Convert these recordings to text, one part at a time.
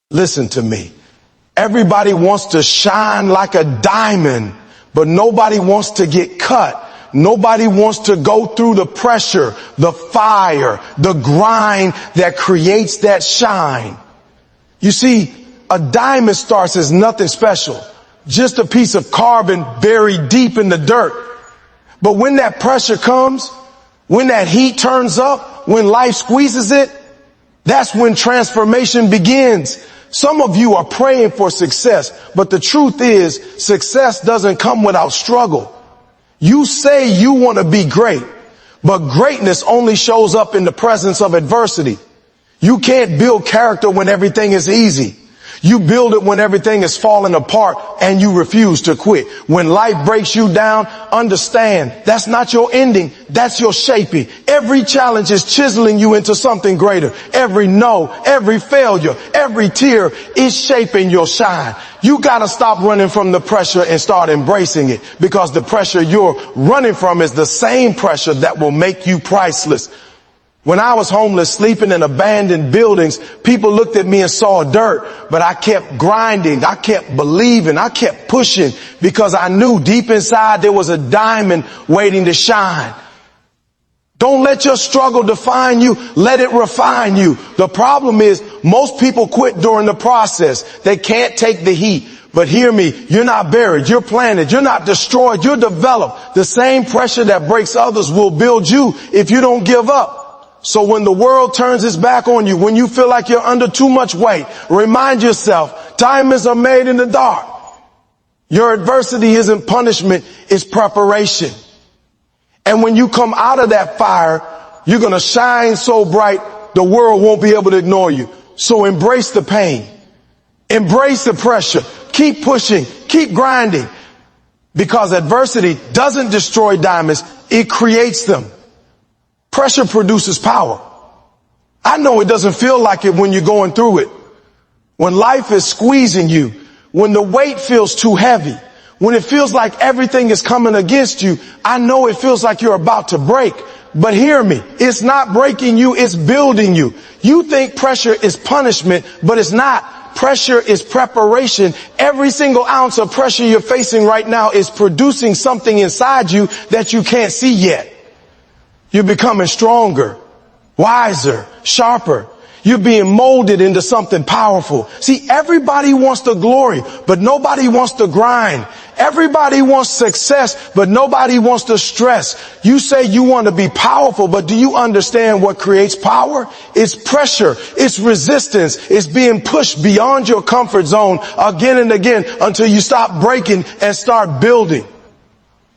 Listen to me. Everybody wants to shine like a diamond, but nobody wants to get cut. Nobody wants to go through the pressure, the fire, the grind that creates that shine. You see, a diamond starts as nothing special, just a piece of carbon buried deep in the dirt. But when that pressure comes, when that heat turns up, when life squeezes it, that's when transformation begins. Some of you are praying for success, but the truth is success doesn't come without struggle. You say you want to be great, but greatness only shows up in the presence of adversity. You can't build character when everything is easy. You build it when everything is falling apart and you refuse to quit. When life breaks you down, understand that's not your ending. That's your shaping. Every challenge is chiseling you into something greater. Every no, every failure, every tear is shaping your shine. You gotta stop running from the pressure and start embracing it, because the pressure you're running from is the same pressure that will make you priceless. When I was homeless, sleeping in abandoned buildings, people looked at me and saw dirt, but I kept grinding. I kept believing. I kept pushing, because I knew deep inside there was a diamond waiting to shine. Don't let your struggle define you. Let it refine you. The problem is most people quit during the process. They can't take the heat. But hear me, you're not buried, you're planted, you're not destroyed, you're developed. The same pressure that breaks others will build you if you don't give up. So when the world turns its back on you, when you feel like you're under too much weight, remind yourself, diamonds are made in the dark. Your adversity isn't punishment, it's preparation. And when you come out of that fire, you're going to shine so bright, the world won't be able to ignore you. So embrace the pain. Embrace the pressure. Keep pushing. Keep grinding. Because adversity doesn't destroy diamonds, it creates them. Pressure produces power. I know it doesn't feel like it when you're going through it. When life is squeezing you, when the weight feels too heavy, when it feels like everything is coming against you, I know it feels like you're about to break. But hear me, it's not breaking you, it's building you. You think pressure is punishment, but it's not. Pressure is preparation. Every single ounce of pressure you're facing right now is producing something inside you that you can't see yet. You're becoming stronger, wiser, sharper. You're being molded into something powerful. See, everybody wants the glory, but nobody wants the grind. Everybody wants success, but nobody wants the stress. You say you want to be powerful, but do you understand what creates power? It's pressure. It's resistance. It's being pushed beyond your comfort zone again and again until you stop breaking and start building.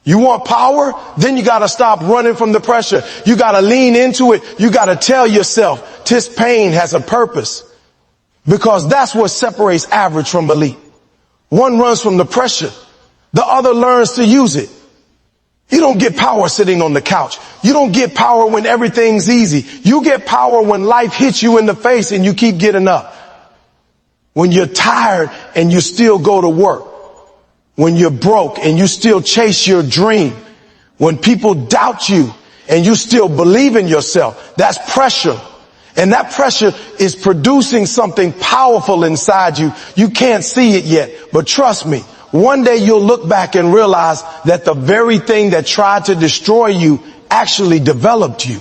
You want power? Then you gotta stop running from the pressure. You gotta lean into it. You gotta tell yourself, this pain has a purpose. Because that's what separates average from elite. One runs from the pressure. The other learns to use it. You don't get power sitting on the couch. You don't get power when everything's easy. You get power when life hits you in the face and you keep getting up. When you're tired and you still go to work. When you're broke and you still chase your dream. When people doubt you and you still believe in yourself. That's pressure. And that pressure is producing something powerful inside you. You can't see it yet, but trust me, one day you'll look back and realize that the very thing that tried to destroy you actually developed you.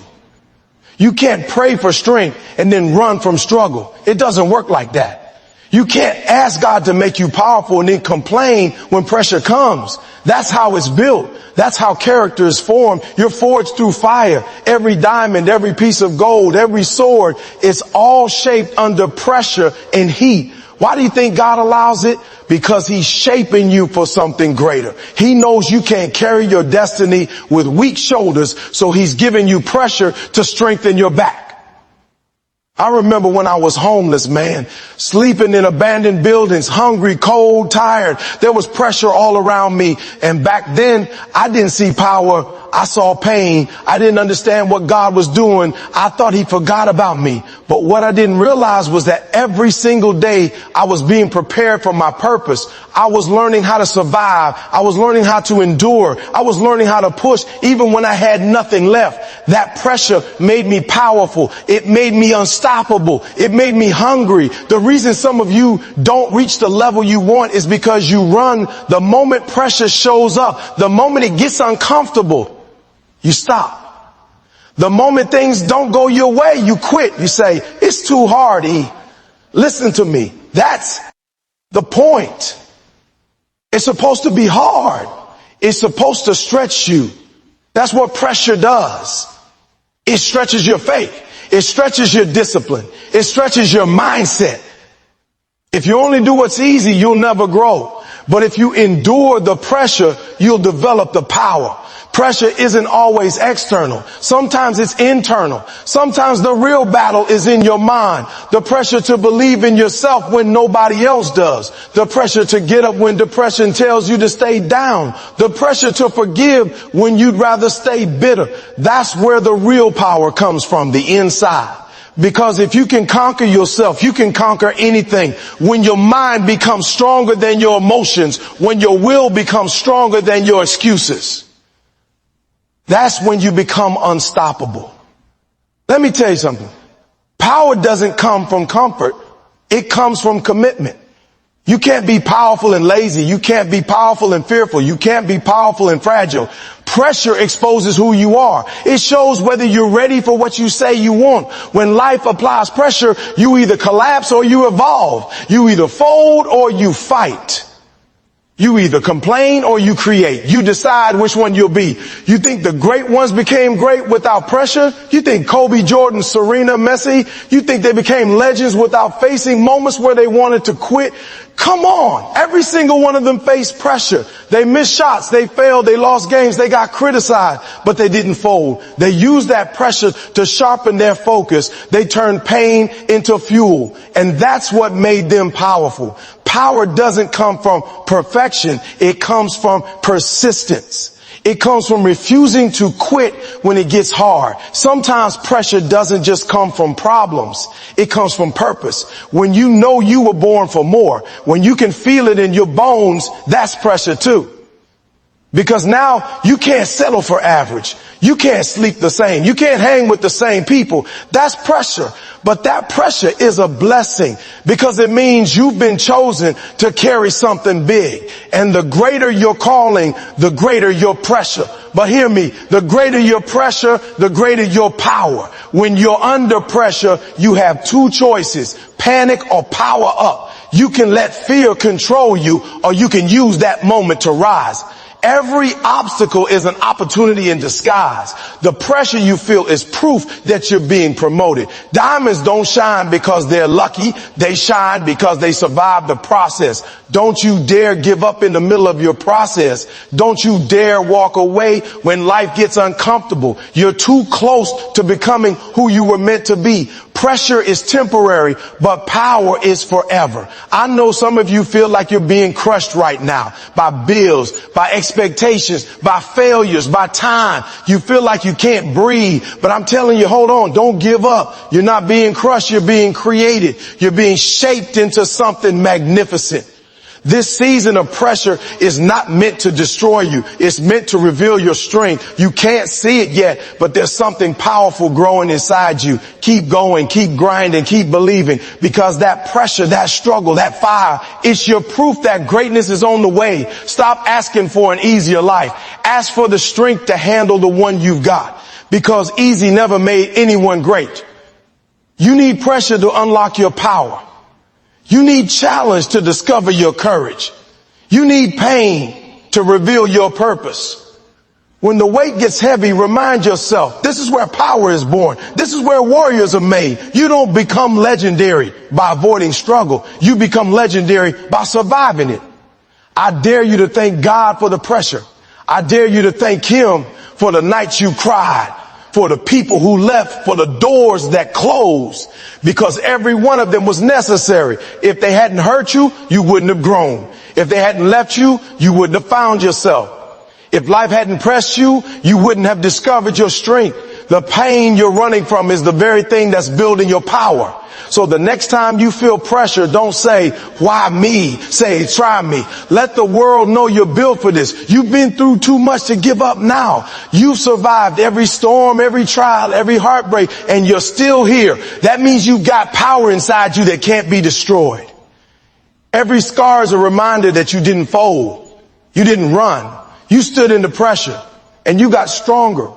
You can't pray for strength and then run from struggle. It doesn't work like that. You can't ask God to make you powerful and then complain when pressure comes. That's how it's built. That's how character is formed. You're forged through fire. Every diamond, every piece of gold, every sword is all shaped under pressure and heat. Why do you think God allows it? Because he's shaping you for something greater. He knows you can't carry your destiny with weak shoulders, so he's giving you pressure to strengthen your back. I remember when I was homeless, man, sleeping in abandoned buildings, hungry, cold, tired. There was pressure all around me. And back then, I didn't see power. I saw pain. I didn't understand what God was doing. I thought he forgot about me. But what I didn't realize was that every single day I was being prepared for my purpose. I was learning how to survive. I was learning how to endure. I was learning how to push even when I had nothing left. That pressure made me powerful. It made me unstoppable. unstoppable. It made me hungry. The reason some of you don't reach the level you want is because you run the moment pressure shows up. The moment it gets uncomfortable, you stop. The moment things don't go your way, you quit. You say, it's too hard, E. Listen to me. That's the point. It's supposed to be hard. It's supposed to stretch you. That's what pressure does. It stretches your faith. It stretches your discipline. It stretches your mindset. If you only do what's easy, you'll never grow. But if you endure the pressure, you'll develop the power. Pressure isn't always external. Sometimes it's internal. Sometimes the real battle is in your mind. The pressure to believe in yourself when nobody else does. The pressure to get up when depression tells you to stay down. The pressure to forgive when you'd rather stay bitter. That's where the real power comes from, the inside. Because if you can conquer yourself, you can conquer anything. When your mind becomes stronger than your emotions, when your will becomes stronger than your excuses, that's when you become unstoppable. Let me tell you something. Power doesn't come from comfort. It comes from commitment. You can't be powerful and lazy. You can't be powerful and fearful. You can't be powerful and fragile. Pressure exposes who you are. It shows whether you're ready for what you say you want. When life applies pressure, you either collapse or you evolve. You either fold or you fight. You either complain or you create. You decide which one you'll be. You think the great ones became great without pressure? You think Kobe, Jordan, Serena, Messi, you think they became legends without facing moments where they wanted to quit? Come on. Every single one of them faced pressure. They missed shots. They failed. They lost games. They got criticized, but they didn't fold. They used that pressure to sharpen their focus. They turned pain into fuel. And that's what made them powerful. Power doesn't come from perfection. It comes from persistence. It comes from refusing to quit when it gets hard. Sometimes pressure doesn't just come from problems. It comes from purpose. When you know you were born for more, when you can feel it in your bones, that's pressure too. Because now you can't settle for average. You can't sleep the same. You can't hang with the same people. That's pressure. But that pressure is a blessing because it means you've been chosen to carry something big. And the greater your calling, the greater your pressure. But hear me, the greater your pressure, the greater your power. When you're under pressure, you have two choices, panic or power up. You can let fear control you or you can use that moment to rise. Every obstacle is an opportunity in disguise. The pressure you feel is proof that you're being promoted. Diamonds don't shine because they're lucky. They shine because they survived the process. Don't you dare give up in the middle of your process. Don't you dare walk away when life gets uncomfortable. You're too close to becoming who you were meant to be. Pressure is temporary, but power is forever. I know some of you feel like you're being crushed right now by bills, by expectations, by failures, by time. You feel like you can't breathe, but I'm telling you, hold on, don't give up. You're not being crushed, you're being created. You're being shaped into something magnificent. This season of pressure is not meant to destroy you. It's meant to reveal your strength. You can't see it yet, but there's something powerful growing inside you. Keep going, keep grinding, keep believing, because that pressure, that struggle, that fire, it's your proof that greatness is on the way. Stop asking for an easier life. Ask for the strength to handle the one you've got, because easy never made anyone great. You need pressure to unlock your power. You need challenge to discover your courage. You need pain to reveal your purpose. When the weight gets heavy, remind yourself, this is where power is born. This is where warriors are made. You don't become legendary by avoiding struggle. You become legendary by surviving it. I dare you to thank God for the pressure. I dare you to thank Him for the nights you cried, for the people who left, for the doors that closed, because every one of them was necessary. If they hadn't hurt you, you wouldn't have grown. If they hadn't left you, you wouldn't have found yourself. If life hadn't pressed you, you wouldn't have discovered your strength. The pain you're running from is the very thing that's building your power. So the next time you feel pressure, don't say, why me? Say, try me. Let the world know you're built for this. You've been through too much to give up now. You've survived every storm, every trial, every heartbreak, and you're still here. That means you've got power inside you that can't be destroyed. Every scar is a reminder that you didn't fold. You didn't run. You stood into pressure and you got stronger.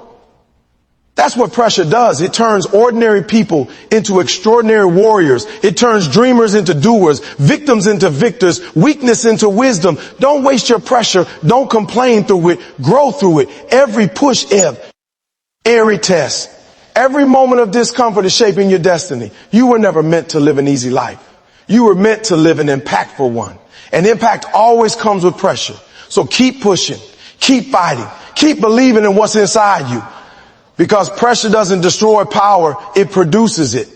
That's what pressure does. It turns ordinary people into extraordinary warriors. It turns dreamers into doers, victims into victors, weakness into wisdom. Don't waste your pressure. Don't complain through it. Grow through it. Every push, every test, every moment of discomfort is shaping your destiny. You were never meant to live an easy life. You were meant to live an impactful one. And impact always comes with pressure. So keep pushing, keep fighting, keep believing in what's inside you. Because pressure doesn't destroy power, it produces it.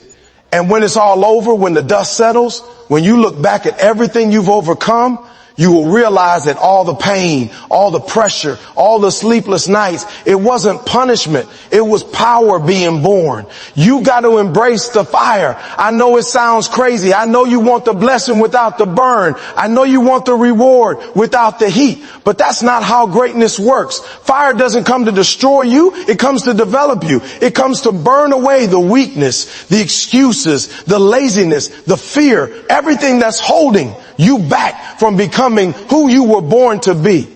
And when it's all over, when the dust settles, when you look back at everything you've overcome, you will realize that all the pain, all the pressure, all the sleepless nights, it wasn't punishment. It was power being born. You got to embrace the fire. I know it sounds crazy. I know you want the blessing without the burn. I know you want the reward without the heat. But that's not how greatness works. Fire doesn't come to destroy you. It comes to develop you. It comes to burn away the weakness, the excuses, the laziness, the fear, everything that's holding you back from becoming who you were born to be.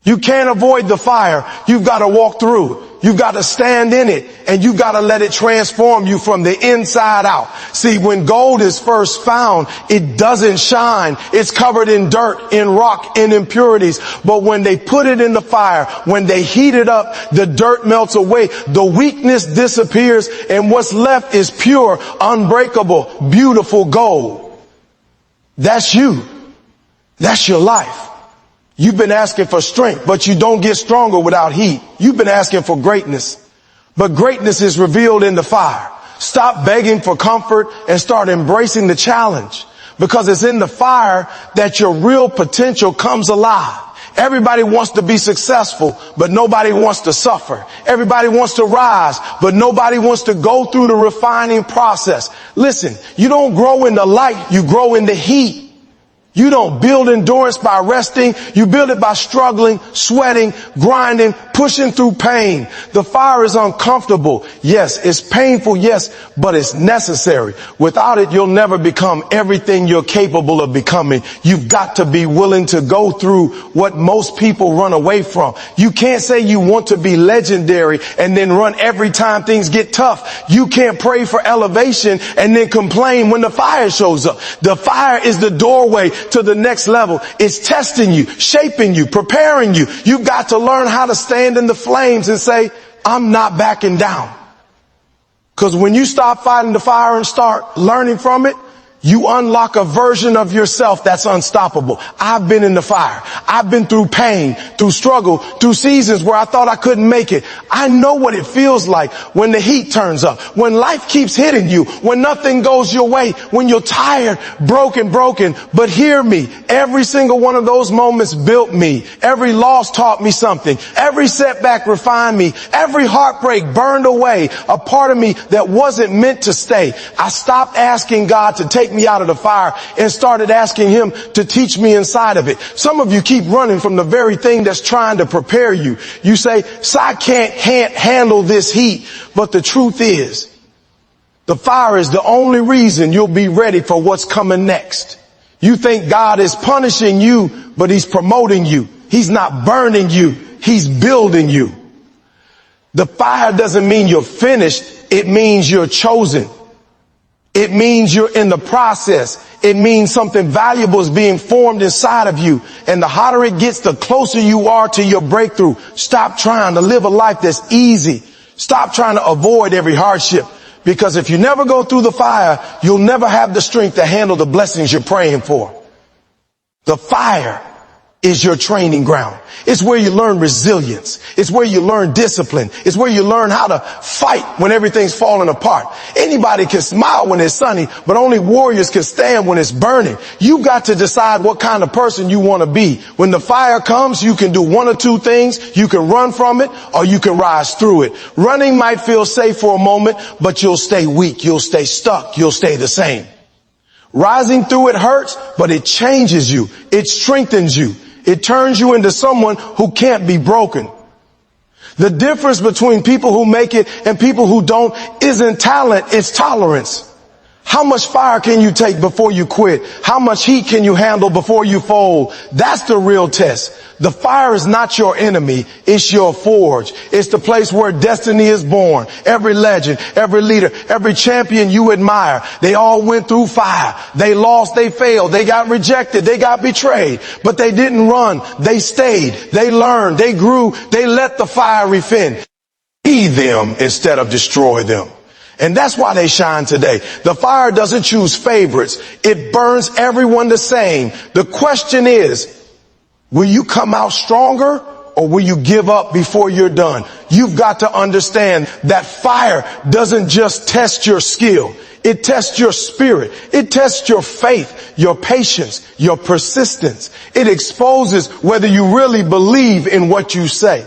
You can't avoid the fire. You've got to walk through. You've got to stand in it, and you've got to let it transform you from the inside out. See, when gold is first found, it doesn't shine. It's covered in dirt, in rock, in impurities. But when they put it in the fire, when they heat it up, the dirt melts away. The weakness disappears, and what's left is pure, unbreakable, beautiful gold. That's you. That's your life. You've been asking for strength, but you don't get stronger without heat. You've been asking for greatness, but greatness is revealed in the fire. Stop begging for comfort and start embracing the challenge, because it's in the fire that your real potential comes alive. Everybody wants to be successful, but nobody wants to suffer. Everybody wants to rise, but nobody wants to go through the refining process. Listen, you don't grow in the light, you grow in the heat. You don't build endurance by resting. You build it by struggling, sweating, grinding, pushing through pain. The fire is uncomfortable. Yes, it's painful. Yes, but it's necessary. Without it, you'll never become everything you're capable of becoming. You've got to be willing to go through what most people run away from. You can't say you want to be legendary and then run every time things get tough. You can't pray for elevation and then complain when the fire shows up. The fire is the doorway to the next level. It's testing you, shaping you, preparing you. You've got to learn how to stand in the flames and say, I'm not backing down. Because when you stop fighting the fire and start learning from it, you unlock a version of yourself that's unstoppable. I've been in the fire. I've been through pain, through struggle, through seasons where I thought I couldn't make it. I know what it feels like when the heat turns up, when life keeps hitting you, when nothing goes your way, when you're tired, broken. But hear me, every single one of those moments built me. Every loss taught me something. Every setback refined me. Every heartbreak burned away a part of me that wasn't meant to stay. I stopped asking God to take me out of the fire and started asking him to teach me inside of it. Some of you keep running from the very thing that's trying to prepare you. You say, I can't handle this heat. But the truth is, the fire is the only reason you'll be ready for what's coming next. You think God is punishing you, but he's promoting you. He's not burning you. He's building you. The fire doesn't mean you're finished. It means you're chosen. It means you're in the process. It means something valuable is being formed inside of you. And the hotter it gets, the closer you are to your breakthrough. Stop trying to live a life that's easy. Stop trying to avoid every hardship. Because if you never go through the fire, you'll never have the strength to handle the blessings you're praying for. The fire is your training ground. It's where you learn resilience. It's where you learn discipline. It's where you learn how to fight when everything's falling apart. Anybody can smile when it's sunny, but only warriors can stand when it's burning. You got to decide what kind of person you want to be. When the fire comes, you can do one or two things. You can run from it or you can rise through it. Running might feel safe for a moment, but you'll stay weak. You'll stay stuck. You'll stay the same. Rising through it hurts, but it changes you. It strengthens you. It turns you into someone who can't be broken. The difference between people who make it and people who don't isn't talent, it's tolerance. How much fire can you take before you quit? How much heat can you handle before you fold? That's the real test. The fire is not your enemy. It's your forge. It's the place where destiny is born. Every legend, every leader, every champion you admire, they all went through fire. They lost, they failed, they got rejected, they got betrayed, but they didn't run. They stayed, they learned, they grew, they let the fire refine. Be them instead of destroy them. And that's why they shine today. The fire doesn't choose favorites. It burns everyone the same. The question is, will you come out stronger or will you give up before you're done? You've got to understand that fire doesn't just test your skill. It tests your spirit. It tests your faith, your patience, your persistence. It exposes whether you really believe in what you say.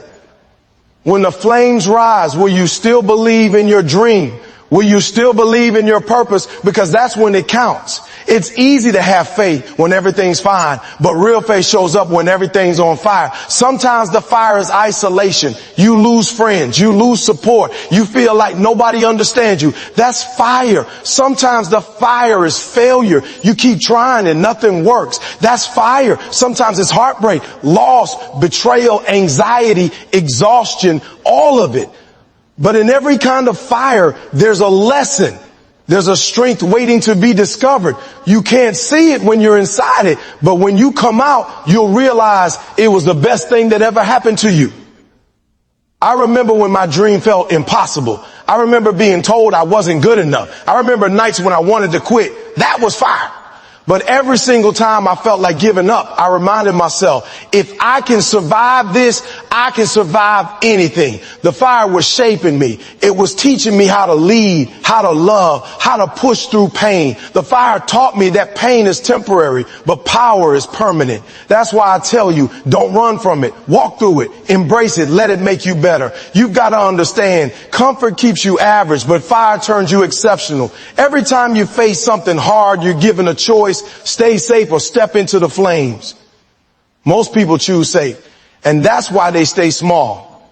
When the flames rise, will you still believe in your dream? Will you still believe in your purpose? Because that's when it counts. It's easy to have faith when everything's fine, but real faith shows up when everything's on fire. Sometimes the fire is isolation. You lose friends. You lose support. You feel like nobody understands you. That's fire. Sometimes the fire is failure. You keep trying and nothing works. That's fire. Sometimes it's heartbreak, loss, betrayal, anxiety, exhaustion, all of it. But in every kind of fire, there's a lesson. There's a strength waiting to be discovered. You can't see it when you're inside it, but when you come out, you'll realize it was the best thing that ever happened to you. I remember when my dream felt impossible. I remember being told I wasn't good enough. I remember nights when I wanted to quit. That was fire. But every single time I felt like giving up, I reminded myself, if I can survive this, I can survive anything. The fire was shaping me. It was teaching me how to lead, how to love, how to push through pain. The fire taught me that pain is temporary, but power is permanent. That's why I tell you, don't run from it. Walk through it. Embrace it. Let it make you better. You've got to understand, comfort keeps you average, but fire turns you exceptional. Every time you face something hard, you're given a choice. Stay safe or step into the flames. Most people choose safe, and that's why they stay small.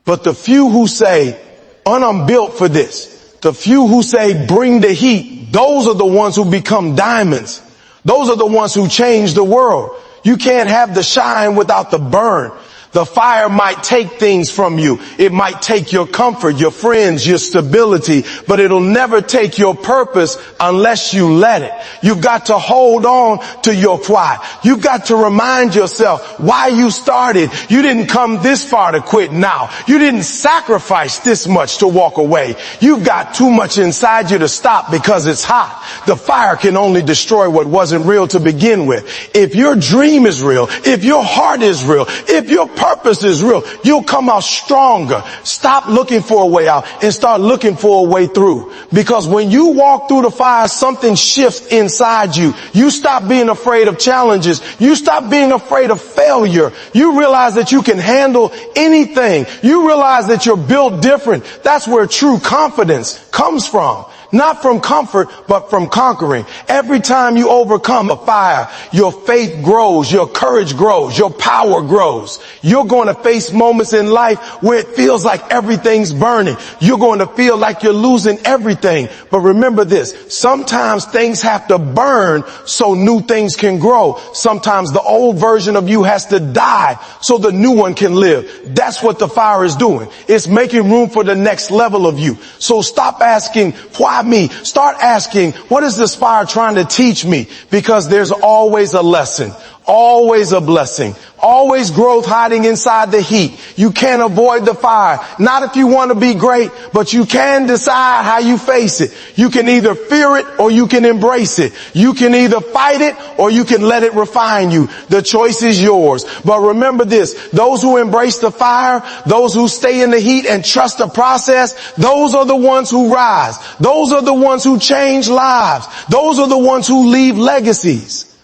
But the few who say, I'm built for this, the few who say, bring the heat, those are the ones who become diamonds. Those are the ones who change the world. You can't have the shine without the burn. The fire might take things from you. It might take your comfort, your friends, your stability, but it'll never take your purpose unless you let it. You've got to hold on to your why. You've got to remind yourself why you started. You didn't come this far to quit now. You didn't sacrifice this much to walk away. You've got too much inside you to stop because it's hot. The fire can only destroy what wasn't real to begin with. If your dream is real, if your heart is real, if your purpose is real, you'll come out stronger. Stop looking for a way out and start looking for a way through. Because when you walk through the fire, something shifts inside you. You stop being afraid of challenges. You stop being afraid of failure. You realize that you can handle anything. You realize that you're built different. That's where true confidence comes from. Not from comfort, but from conquering. Every time you overcome a fire, your faith grows, your courage grows, your power grows. You're going to face moments in life where it feels like everything's burning. You're going to feel like you're losing everything. But remember this, sometimes things have to burn so new things can grow. Sometimes the old version of you has to die so the new one can live. That's what the fire is doing. It's making room for the next level of you. So stop asking, why me? Start asking, what is this fire trying to teach me? Because there's always a lesson, always a blessing, always growth hiding inside the heat. You can't avoid the fire. Not if you want to be great, but you can decide how you face it. You can either fear it or you can embrace it. You can either fight it or you can let it refine you. The choice is yours. But remember this, those who embrace the fire, those who stay in the heat and trust the process, those are the ones who rise. Those are the ones who change lives. Those are the ones who leave legacies.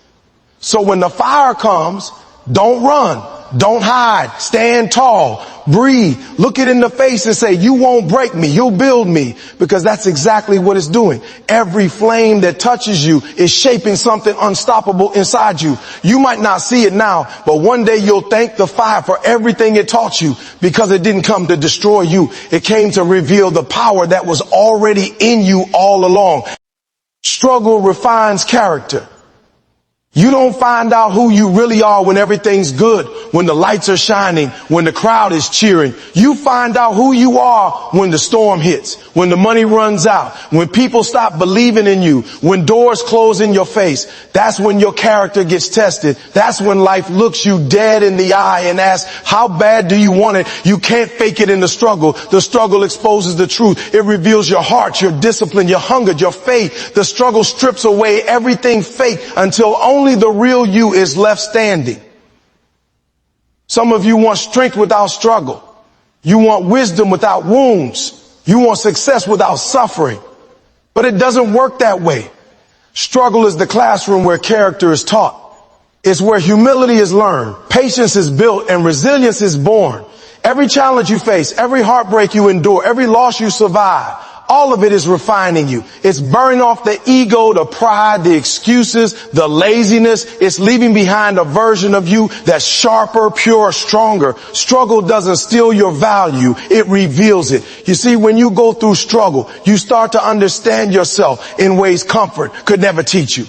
So when the fire comes, don't run, don't hide, stand tall, breathe, look it in the face and say, you won't break me, you'll build me, because that's exactly what it's doing. Every flame that touches you is shaping something unstoppable inside you. You might not see it now, but one day you'll thank the fire for everything it taught you, because it didn't come to destroy you. It came to reveal the power that was already in you all along. Struggle refines character. You don't find out who you really are when everything's good, when the lights are shining, when the crowd is cheering. You find out who you are when the storm hits, when the money runs out, when people stop believing in you, when doors close in your face. That's when your character gets tested. That's when life looks you dead in the eye and asks, how bad do you want it? You can't fake it in the struggle. The struggle exposes the truth. It reveals your heart, your discipline, your hunger, your faith. The struggle strips away everything fake until only the real you is left standing. Some of you want strength without struggle. You want wisdom without wounds. You want success without suffering. But it doesn't work that way. Struggle is the classroom where character is taught. It's where humility is learned, patience is built, and resilience is born. Every challenge you face, every heartbreak you endure, every loss you survive, all of it is refining you. It's burning off the ego, the pride, the excuses, the laziness. It's leaving behind a version of you that's sharper, purer, stronger. Struggle doesn't steal your value. It reveals it. You see, when you go through struggle, you start to understand yourself in ways comfort could never teach you.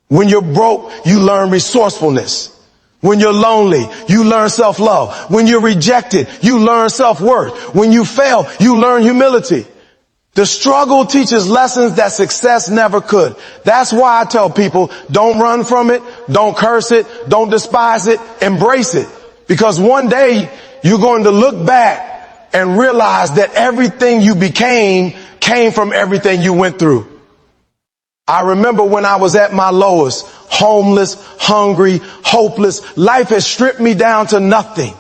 When you're broke, you learn resourcefulness. When you're lonely, you learn self-love. When you're rejected, you learn self-worth. When you fail, you learn humility. The struggle teaches lessons that success never could. That's why I tell people, don't run from it, don't curse it, don't despise it, embrace it. Because one day you're going to look back and realize that everything you became came from everything you went through. I remember when I was at my lowest, homeless, hungry, hopeless. Life had stripped me down to nothing.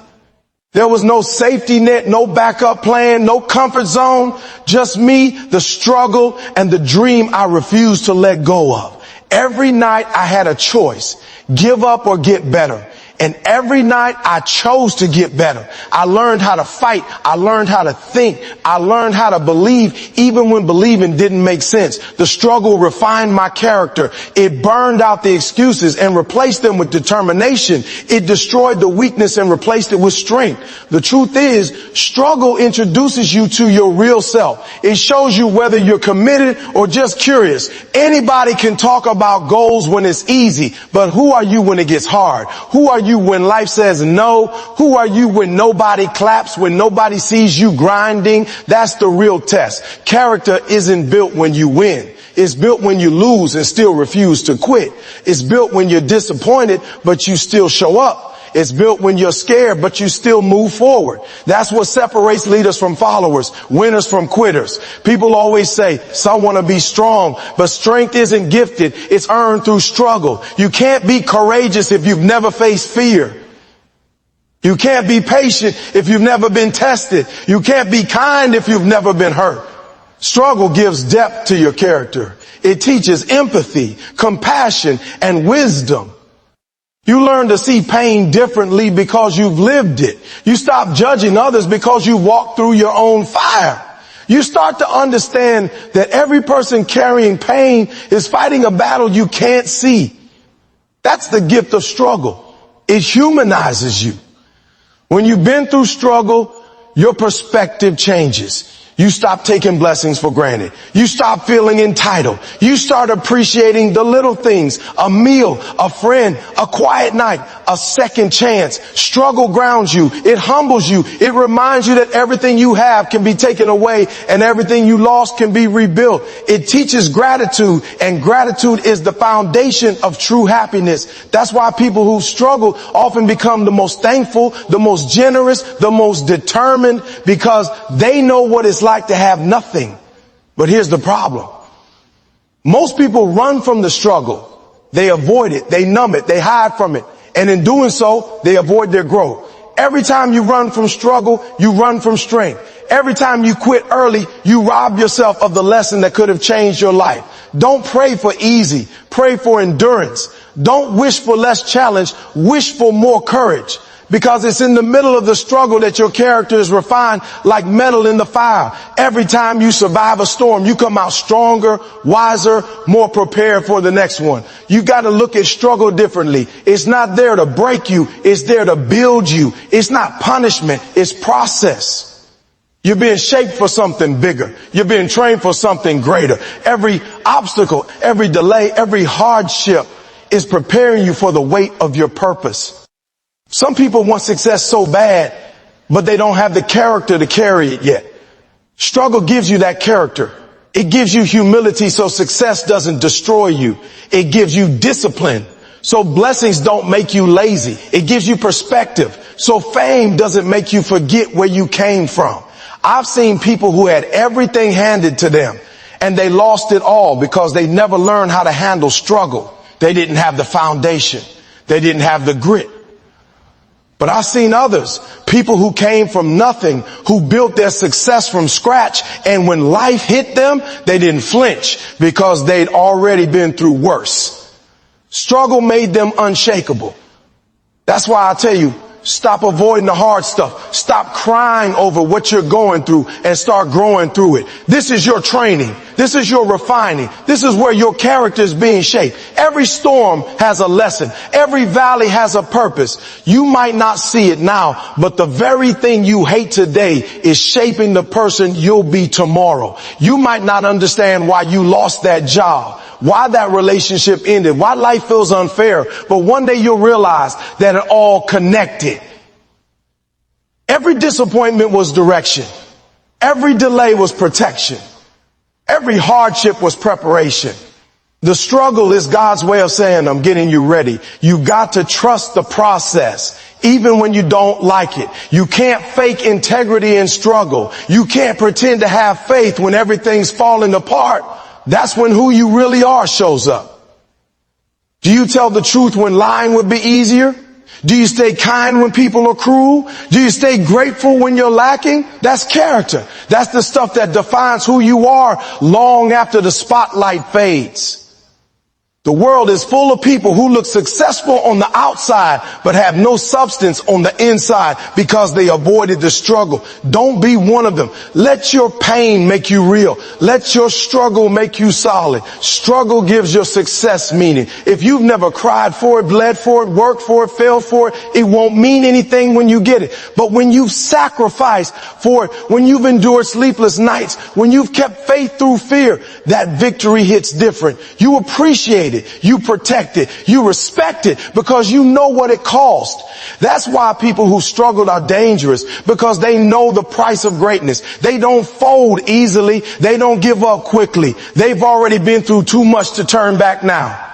There was no safety net, no backup plan, no comfort zone, just me, the struggle, and the dream I refused to let go of. Every night I had a choice, give up or get better. And every night I chose to get better. I learned how to fight. I learned how to think. I learned how to believe even when believing didn't make sense. The struggle refined my character. It burned out the excuses and replaced them with determination. It destroyed the weakness and replaced it with strength. The truth is, struggle introduces you to your real self. It shows you whether you're committed or just curious. Anybody can talk about goals when it's easy, but who are you when it gets hard? Who are you when life says no? Who are you when nobody claps, when nobody sees you grinding? That's the real test. Character isn't built when you win. It's built when you lose and still refuse to quit. It's built when you're disappointed, but you still show up. It's built when you're scared, but you still move forward. That's what separates leaders from followers, winners from quitters. People always say, some want to be strong, but strength isn't gifted. It's earned through struggle. You can't be courageous if you've never faced fear. You can't be patient if you've never been tested. You can't be kind if you've never been hurt. Struggle gives depth to your character. It teaches empathy, compassion, and wisdom. You learn to see pain differently because you've lived it. You stop judging others because you walked through your own fire. You start to understand that every person carrying pain is fighting a battle you can't see. That's the gift of struggle. It humanizes you. When you've been through struggle, your perspective changes. You stop taking blessings for granted. You stop feeling entitled. You start appreciating the little things, a meal, a friend, a quiet night, a second chance. Struggle grounds you. It humbles you. It reminds you that everything you have can be taken away and everything you lost can be rebuilt. It teaches gratitude, and gratitude is the foundation of true happiness. That's why people who struggle often become the most thankful, the most generous, the most determined, because they know what it's like to have nothing. But here's the problem. Most people run from the struggle. They avoid it. They numb it. They hide from it. And in doing so, they avoid their growth. Every time you run from struggle, you run from strength. Every time you quit early, you rob yourself of the lesson that could have changed your life. Don't pray for easy. Pray for endurance. Don't wish for less challenge. Wish for more courage. Because it's in the middle of the struggle that your character is refined like metal in the fire. Every time you survive a storm, you come out stronger, wiser, more prepared for the next one. You got to look at struggle differently. It's not there to break you. It's there to build you. It's not punishment. It's process. You're being shaped for something bigger. You're being trained for something greater. Every obstacle, every delay, every hardship is preparing you for the weight of your purpose. Some people want success so bad, but they don't have the character to carry it yet. Struggle gives you that character. It gives you humility so success doesn't destroy you. It gives you discipline so blessings don't make you lazy. It gives you perspective so fame doesn't make you forget where you came from. I've seen people who had everything handed to them and they lost it all because they never learned how to handle struggle. They didn't have the foundation. They didn't have the grit. But I've seen others, people who came from nothing, who built their success from scratch, and when life hit them, they didn't flinch because they'd already been through worse. Struggle made them unshakable. That's why I tell you, stop avoiding the hard stuff. Stop crying over what you're going through and start growing through it. This is your training. This is your refining. This is where your character is being shaped. Every storm has a lesson. Every valley has a purpose. You might not see it now, but the very thing you hate today is shaping the person you'll be tomorrow. You might not understand why you lost that job, why that relationship ended, why life feels unfair, but one day you'll realize that it all connected. Every disappointment was direction. Every delay was protection. Every hardship was preparation. The struggle is God's way of saying, I'm getting you ready. You got to trust the process, even when you don't like it. You can't fake integrity and struggle. You can't pretend to have faith when everything's falling apart. That's when who you really are shows up. Do you tell the truth when lying would be easier? Do you stay kind when people are cruel? Do you stay grateful when you're lacking? That's character. That's the stuff that defines who you are long after the spotlight fades. The world is full of people who look successful on the outside but have no substance on the inside because they avoided the struggle. Don't be one of them. Let your pain make you real. Let your struggle make you solid. Struggle gives your success meaning. If you've never cried for it, bled for it, worked for it, failed for it, it won't mean anything when you get it. But when you've sacrificed for it, when you've endured sleepless nights, when you've kept faith through fear, that victory hits different. You appreciate it. You protect it. You respect it because you know what it cost. That's why people who struggled are dangerous, because they know the price of greatness. They don't fold easily. They don't give up quickly. They've already been through too much to turn back now.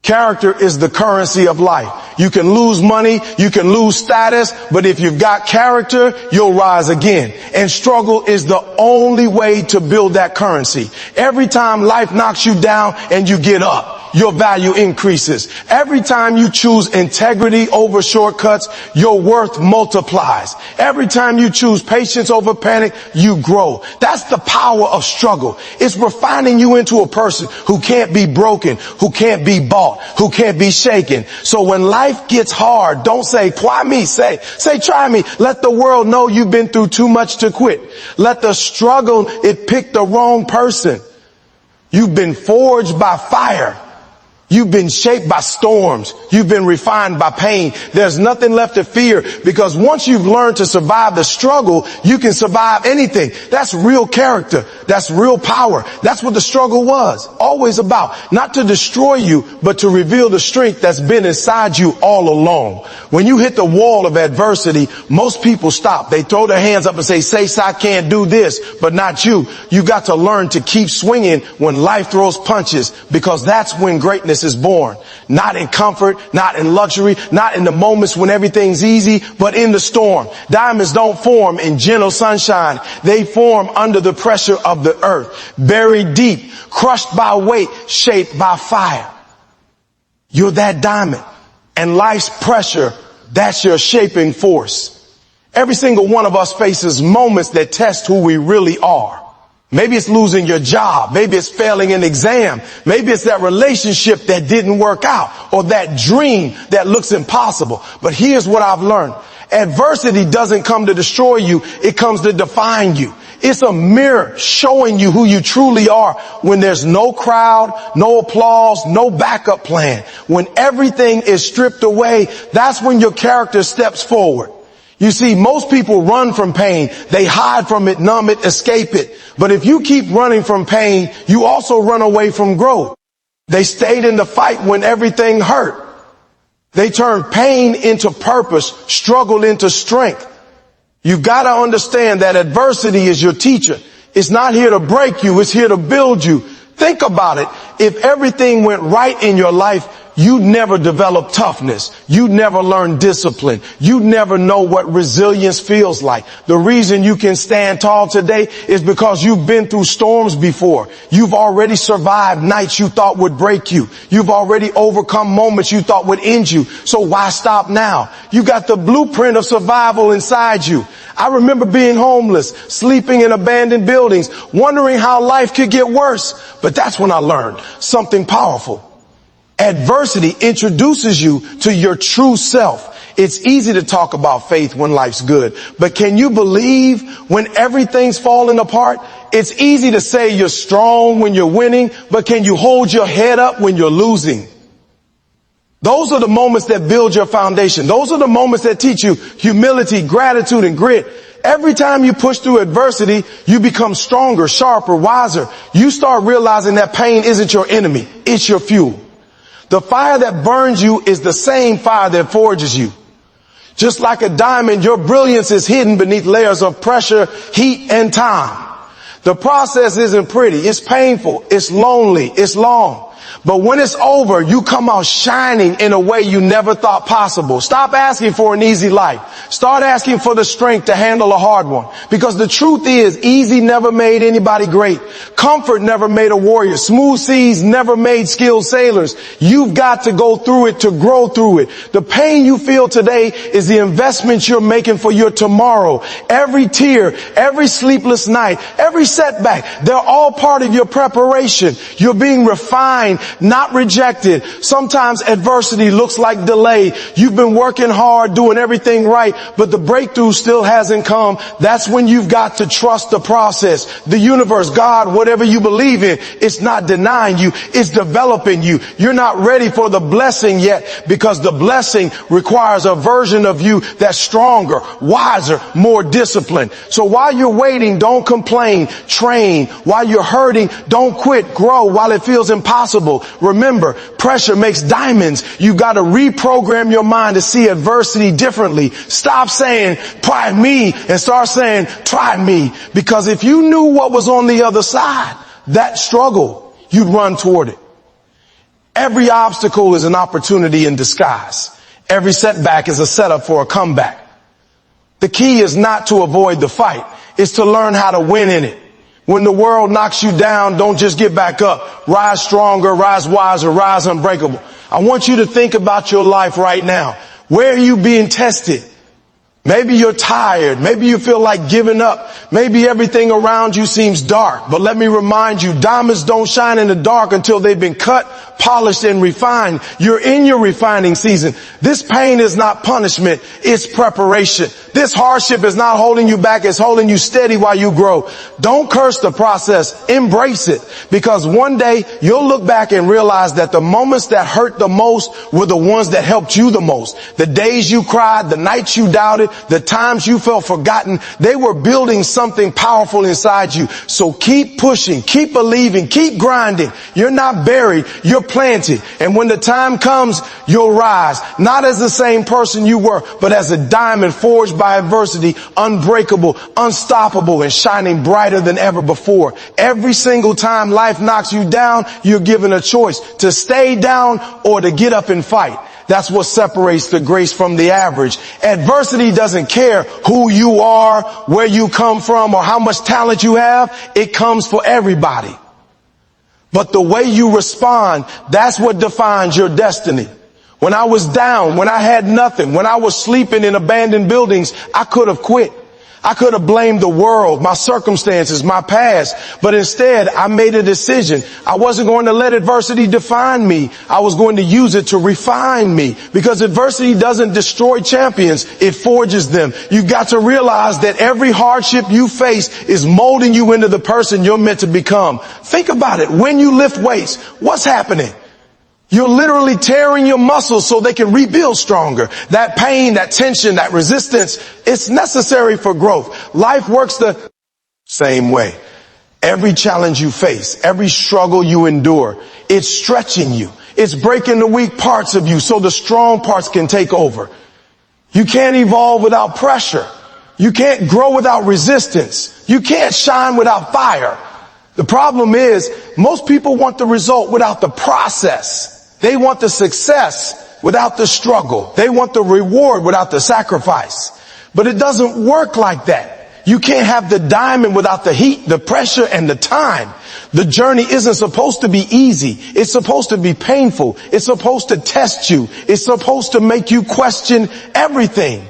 Character is the currency of life. You can lose money, you can lose status, but if you've got character, you'll rise again. And struggle is the only way to build that currency. Every time life knocks you down and you get up, your value increases. Every time you choose integrity over shortcuts, your worth multiplies. Every time you choose patience over panic, you grow. That's the power of struggle. It's refining you into a person who can't be broken, who can't be bought, who can't be shaken. So when life gets hard, don't say, why me? Say, try me. Let the world know you've been through too much to quit. Let the struggle, it picked the wrong person. You've been forged by fire. You've been shaped by storms. You've been refined by pain. There's nothing left to fear, because once you've learned to survive the struggle, you can survive anything. That's real character. That's real power. That's what the struggle was always about. Not to destroy you, but to reveal the strength that's been inside you all along. When you hit the wall of adversity, most people stop. They throw their hands up and say, I can't do this, but not you. You got to learn to keep swinging when life throws punches, because that's when greatness is born. Not in comfort, not in luxury, not in the moments when everything's easy, but in the storm. Diamonds don't form in gentle sunshine. They form under the pressure of the earth, buried deep, crushed by weight, shaped by fire. You're that diamond, and life's pressure, that's your shaping force. Every single one of us faces moments that test who we really are. Maybe it's losing your job. Maybe it's failing an exam. Maybe it's that relationship that didn't work out, or that dream that looks impossible. But here's what I've learned. Adversity doesn't come to destroy you. It comes to define you. It's a mirror showing you who you truly are when there's no crowd, no applause, no backup plan. When everything is stripped away, that's when your character steps forward. You see, most people run from pain. They hide from it, numb it, escape it. But if you keep running from pain, you also run away from growth. They stayed in the fight when everything hurt. They turned pain into purpose, struggle into strength. You've got to understand that adversity is your teacher. It's not here to break you. It's here to build you. Think about it. If everything went right in your life, you'd never develop toughness. You'd never learn discipline. You'd never know what resilience feels like. The reason you can stand tall today is because you've been through storms before. You've already survived nights you thought would break you. You've already overcome moments you thought would end you. So why stop now? You got the blueprint of survival inside you. I remember being homeless, sleeping in abandoned buildings, wondering how life could get worse. But that's when I learned something powerful. Adversity introduces you to your true self. It's easy to talk about faith when life's good, but can you believe when everything's falling apart? It's easy to say you're strong when you're winning, but can you hold your head up when you're losing? Those are the moments that build your foundation. Those are the moments that teach you humility, gratitude, and grit. Every time you push through adversity, you become stronger, sharper, wiser. You start realizing that pain isn't your enemy. It's your fuel. The fire that burns you is the same fire that forges you. Just like a diamond, your brilliance is hidden beneath layers of pressure, heat, and time. The process isn't pretty. It's painful. It's lonely. It's long. But when it's over, you come out shining in a way you never thought possible. Stop asking for an easy life. Start asking for the strength to handle a hard one. Because the truth is, easy never made anybody great. Comfort never made a warrior. Smooth seas never made skilled sailors. You've got to go through it to grow through it. The pain you feel today is the investment you're making for your tomorrow. Every tear, every sleepless night, every setback, they're all part of your preparation. You're being refined, not rejected. Sometimes adversity looks like delay. You've been working hard, doing everything right, but the breakthrough still hasn't come. That's when you've got to trust the process. The universe, God, whatever you believe in, it's not denying you. It's developing you. You're not ready for the blessing yet, because the blessing requires a version of you that's stronger, wiser, more disciplined. So while you're waiting, don't complain, train. While you're hurting, don't quit, grow while it feels impossible. Remember, pressure makes diamonds. You got to reprogram your mind to see adversity differently. Stop saying, try me, and start saying, try me. Because if you knew what was on the other side, that struggle, you'd run toward it. Every obstacle is an opportunity in disguise. Every setback is a setup for a comeback. The key is not to avoid the fight. It's to learn how to win in it. When the world knocks you down, don't just get back up. Rise stronger, rise wiser, rise unbreakable. I want you to think about your life right now. Where are you being tested? Maybe you're tired. Maybe you feel like giving up. Maybe everything around you seems dark. But let me remind you, diamonds don't shine in the dark until they've been cut, polished and refined. You're in your refining season. This pain is not punishment. It's preparation. This hardship is not holding you back. It's holding you steady while you grow. Don't curse the process. Embrace it. Because one day you'll look back and realize that the moments that hurt the most were the ones that helped you the most. The days you cried, the nights you doubted, the times you felt forgotten, they were building something powerful inside you. So keep pushing, keep believing, keep grinding. You're not buried, you're planted. And when the time comes, you'll rise. Not as the same person you were, but as a diamond forged by adversity, unbreakable, unstoppable, and shining brighter than ever before. Every single time life knocks you down, you're given a choice to stay down or to get up and fight. That's what separates the grace from the average. Adversity doesn't care who you are, where you come from, or how much talent you have. It comes for everybody. But the way you respond, that's what defines your destiny. When I was down, when I had nothing, when I was sleeping in abandoned buildings, I could have quit. I could have blamed the world, my circumstances, my past, but instead I made a decision. I wasn't going to let adversity define me. I was going to use it to refine me, because adversity doesn't destroy champions. It forges them. You've got to realize that every hardship you face is molding you into the person you're meant to become. Think about it. When you lift weights, what's happening? You're literally tearing your muscles so they can rebuild stronger. That pain, that tension, that resistance, it's necessary for growth. Life works the same way. Every challenge you face, every struggle you endure, it's stretching you. It's breaking the weak parts of you so the strong parts can take over. You can't evolve without pressure. You can't grow without resistance. You can't shine without fire. The problem is, most people want the result without the process. They want the success without the struggle. They want the reward without the sacrifice. But it doesn't work like that. You can't have the diamond without the heat, the pressure, and the time. The journey isn't supposed to be easy. It's supposed to be painful. It's supposed to test you. It's supposed to make you question everything.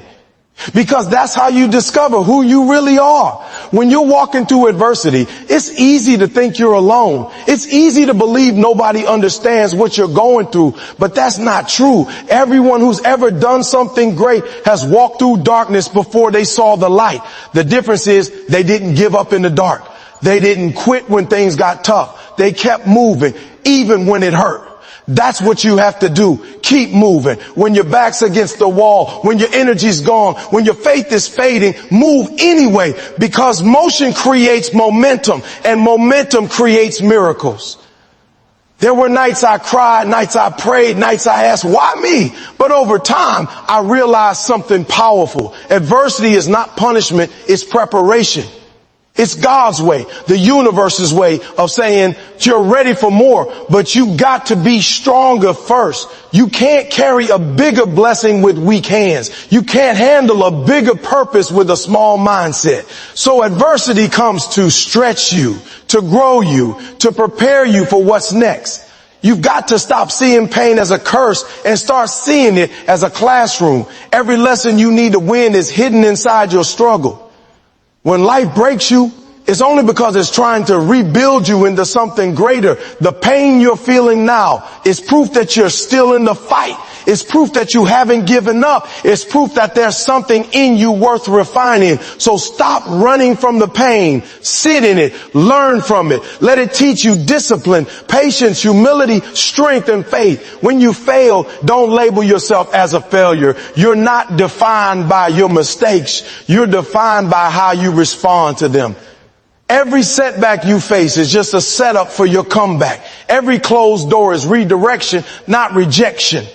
Because that's how you discover who you really are. When you're walking through adversity, it's easy to think you're alone. It's easy to believe nobody understands what you're going through, but that's not true. Everyone who's ever done something great has walked through darkness before they saw the light. The difference is they didn't give up in the dark. They didn't quit when things got tough. They kept moving, even when it hurt. That's what you have to do. Keep moving. When your back's against the wall, when your energy's gone, when your faith is fading, move anyway, because motion creates momentum, and momentum creates miracles. There were nights I cried, nights I prayed, nights I asked, why me? But over time, I realized something powerful. Adversity is not punishment, it's preparation. It's God's way, the universe's way of saying you're ready for more, but you got to be stronger first. You can't carry a bigger blessing with weak hands. You can't handle a bigger purpose with a small mindset. So adversity comes to stretch you, to grow you, to prepare you for what's next. You've got to stop seeing pain as a curse and start seeing it as a classroom. Every lesson you need to win is hidden inside your struggle. When life breaks you, it's only because it's trying to rebuild you into something greater. The pain you're feeling now is proof that you're still in the fight. It's proof that you haven't given up. It's proof that there's something in you worth refining. So stop running from the pain. Sit in it. Learn from it. Let it teach you discipline, patience, humility, strength, and faith. When you fail, don't label yourself as a failure. You're not defined by your mistakes. You're defined by how you respond to them. Every setback you face is just a setup for your comeback. Every closed door is redirection, not rejection.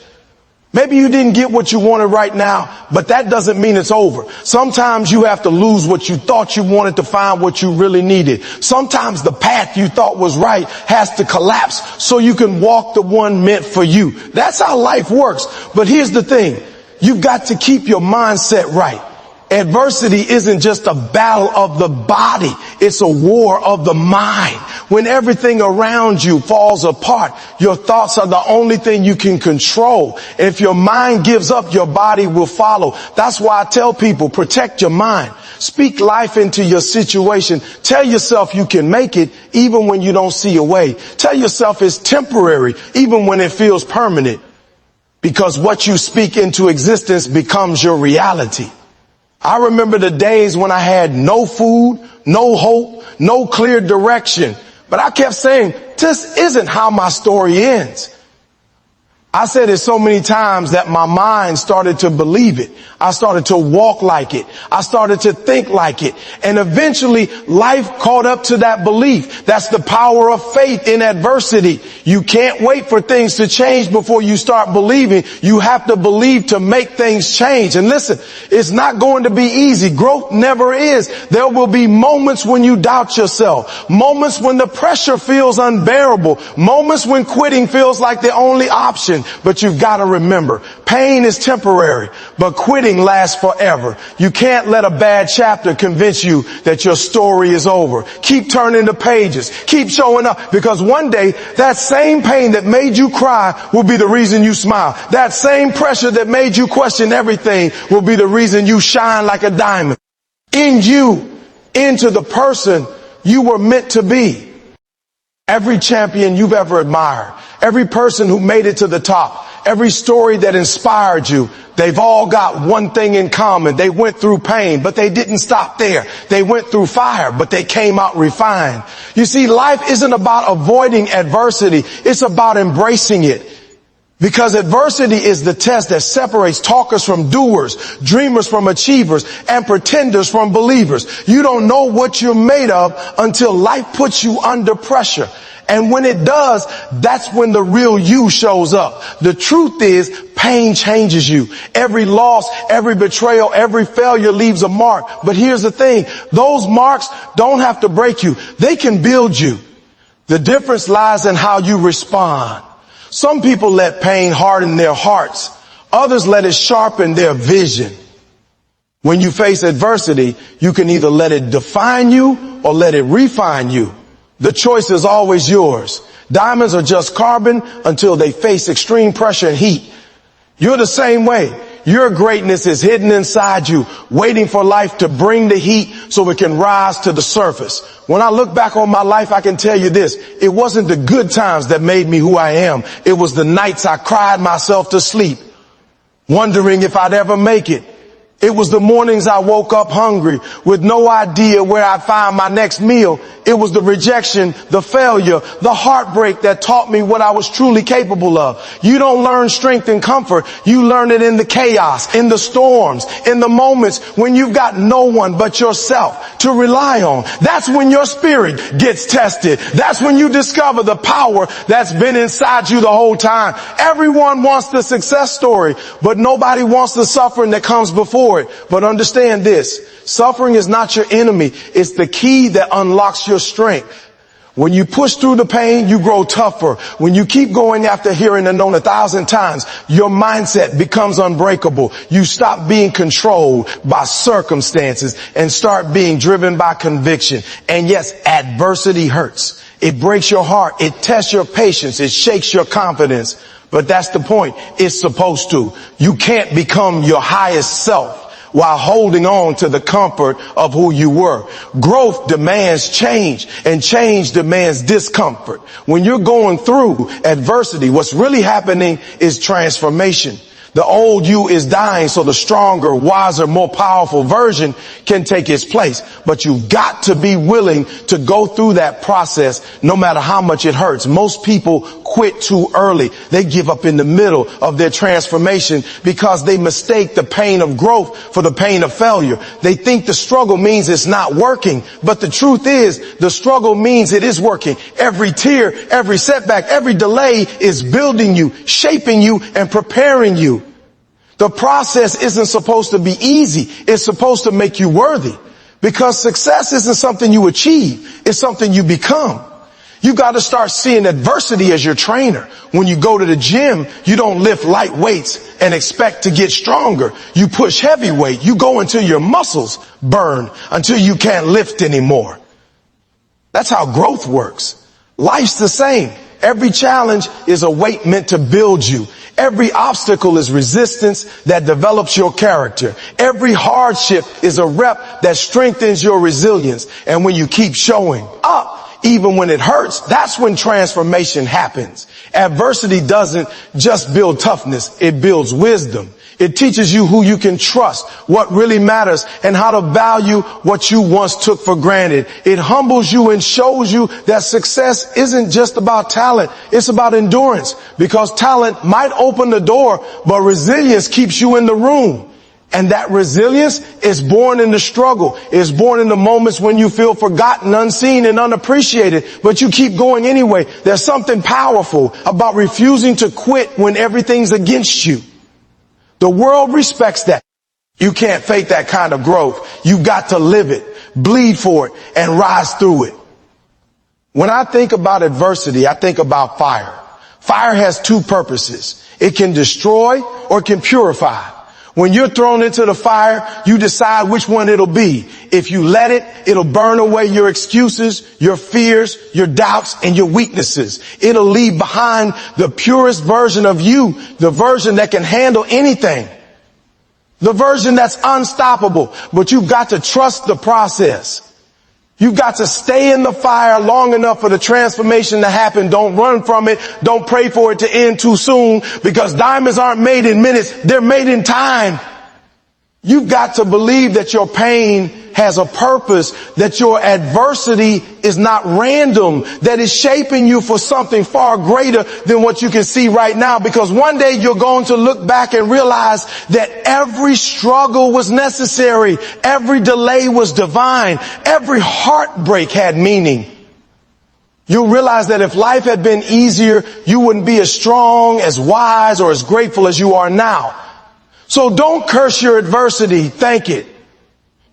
Maybe you didn't get what you wanted right now, but that doesn't mean it's over. Sometimes you have to lose what you thought you wanted to find what you really needed. Sometimes the path you thought was right has to collapse so you can walk the one meant for you. That's how life works. But here's the thing. You've got to keep your mindset right. Adversity isn't just a battle of the body. It's a war of the mind. When everything around you falls apart, your thoughts are the only thing you can control. If your mind gives up, your body will follow. That's why I tell people, protect your mind. Speak life into your situation. Tell yourself you can make it even when you don't see a way. Tell yourself it's temporary even when it feels permanent. Because what you speak into existence becomes your reality. I remember the days when I had no food, no hope, no clear direction. But I kept saying, this isn't how my story ends. I said it so many times that my mind started to believe it. I started to walk like it. I started to think like it. And eventually life caught up to that belief. That's the power of faith in adversity. You can't wait for things to change before you start believing. You have to believe to make things change. And listen, it's not going to be easy. Growth never is. There will be moments when you doubt yourself. Moments when the pressure feels unbearable. Moments when quitting feels like the only option. But you've got to remember, pain is temporary, but quitting lasts forever. You can't let a bad chapter convince you that your story is over. Keep turning the pages. Keep showing up, because one day that same pain that made you cry will be the reason you smile. That same pressure that made you question everything will be the reason you shine like a diamond. In you, into the person you were meant to be. Every champion you've ever admired, every person who made it to the top, every story that inspired you, they've all got one thing in common. They went through pain, but they didn't stop there. They went through fire, but they came out refined. You see, life isn't about avoiding adversity. It's about embracing it. Because adversity is the test that separates talkers from doers, dreamers from achievers, and pretenders from believers. You don't know what you're made of until life puts you under pressure. And when it does, that's when the real you shows up. The truth is, pain changes you. Every loss, every betrayal, every failure leaves a mark. But here's the thing. Those marks don't have to break you. They can build you. The difference lies in how you respond. Some people let pain harden their hearts. Others let it sharpen their vision. When you face adversity, you can either let it define you or let it refine you. The choice is always yours. Diamonds are just carbon until they face extreme pressure and heat. You're the same way. Your greatness is hidden inside you, waiting for life to bring the heat so it can rise to the surface. When I look back on my life, I can tell you this. It wasn't the good times that made me who I am. It was the nights I cried myself to sleep, wondering if I'd ever make it. It was the mornings I woke up hungry with no idea where I'd find my next meal. It was the rejection, the failure, the heartbreak that taught me what I was truly capable of. You don't learn strength and comfort. You learn it in the chaos, in the storms, in the moments when you've got no one but yourself to rely on. That's when your spirit gets tested. That's when you discover the power that's been inside you the whole time. Everyone wants the success story, but nobody wants the suffering that comes before it. But understand this. Suffering is not your enemy. It's the key that unlocks your strength. When you push through the pain, you grow tougher. When you keep going after hearing it known 1,000 times, your mindset becomes unbreakable. You stop being controlled by circumstances and start being driven by conviction. And yes, adversity hurts. It breaks your heart. It tests your patience. It shakes your confidence. But that's the point. It's supposed to. You can't become your highest self while holding on to the comfort of who you were. Growth demands change, and change demands discomfort. When you're going through adversity, what's really happening is transformation. The old you is dying so the stronger, wiser, more powerful version can take its place. But you've got to be willing to go through that process no matter how much it hurts. Most people quit too early. They give up in the middle of their transformation because they mistake the pain of growth for the pain of failure. They think the struggle means it's not working. But the truth is, the struggle means it is working. Every tear, every setback, every delay is building you, shaping you, and preparing you. The process isn't supposed to be easy. It's supposed to make you worthy. Because success isn't something you achieve. It's something you become. You got to start seeing adversity as your trainer. When you go to the gym, you don't lift light weights and expect to get stronger. You push heavy weight. You go until your muscles burn, until you can't lift anymore. That's how growth works. Life's the same. Every challenge is a weight meant to build you. Every obstacle is resistance that develops your character. Every hardship is a rep that strengthens your resilience. And when you keep showing up, even when it hurts, that's when transformation happens. Adversity doesn't just build toughness, it builds wisdom. It teaches you who you can trust, what really matters, and how to value what you once took for granted. It humbles you and shows you that success isn't just about talent, it's about endurance. Because talent might open the door, but resilience keeps you in the room. And that resilience is born in the struggle. It's born in the moments when you feel forgotten, unseen, and unappreciated, but you keep going anyway. There's something powerful about refusing to quit when everything's against you. The world respects that. You can't fake that kind of growth. You got to live it, bleed for it, and rise through it. When I think about adversity, I think about fire. Fire has two purposes. It can destroy or it can purify. When you're thrown into the fire, you decide which one it'll be. If you let it, it'll burn away your excuses, your fears, your doubts, and your weaknesses. It'll leave behind the purest version of you, the version that can handle anything, the version that's unstoppable. But you've got to trust the process. You've got to stay in the fire long enough for the transformation to happen. Don't run from it. Don't pray for it to end too soon, because diamonds aren't made in minutes. They're made in time. You've got to believe that your pain has a purpose, that your adversity is not random, that it's shaping you for something far greater than what you can see right now. Because one day you're going to look back and realize that every struggle was necessary. Every delay was divine. Every heartbreak had meaning. You'll realize that if life had been easier, you wouldn't be as strong, as wise, or as grateful as you are now. So don't curse your adversity. Thank it.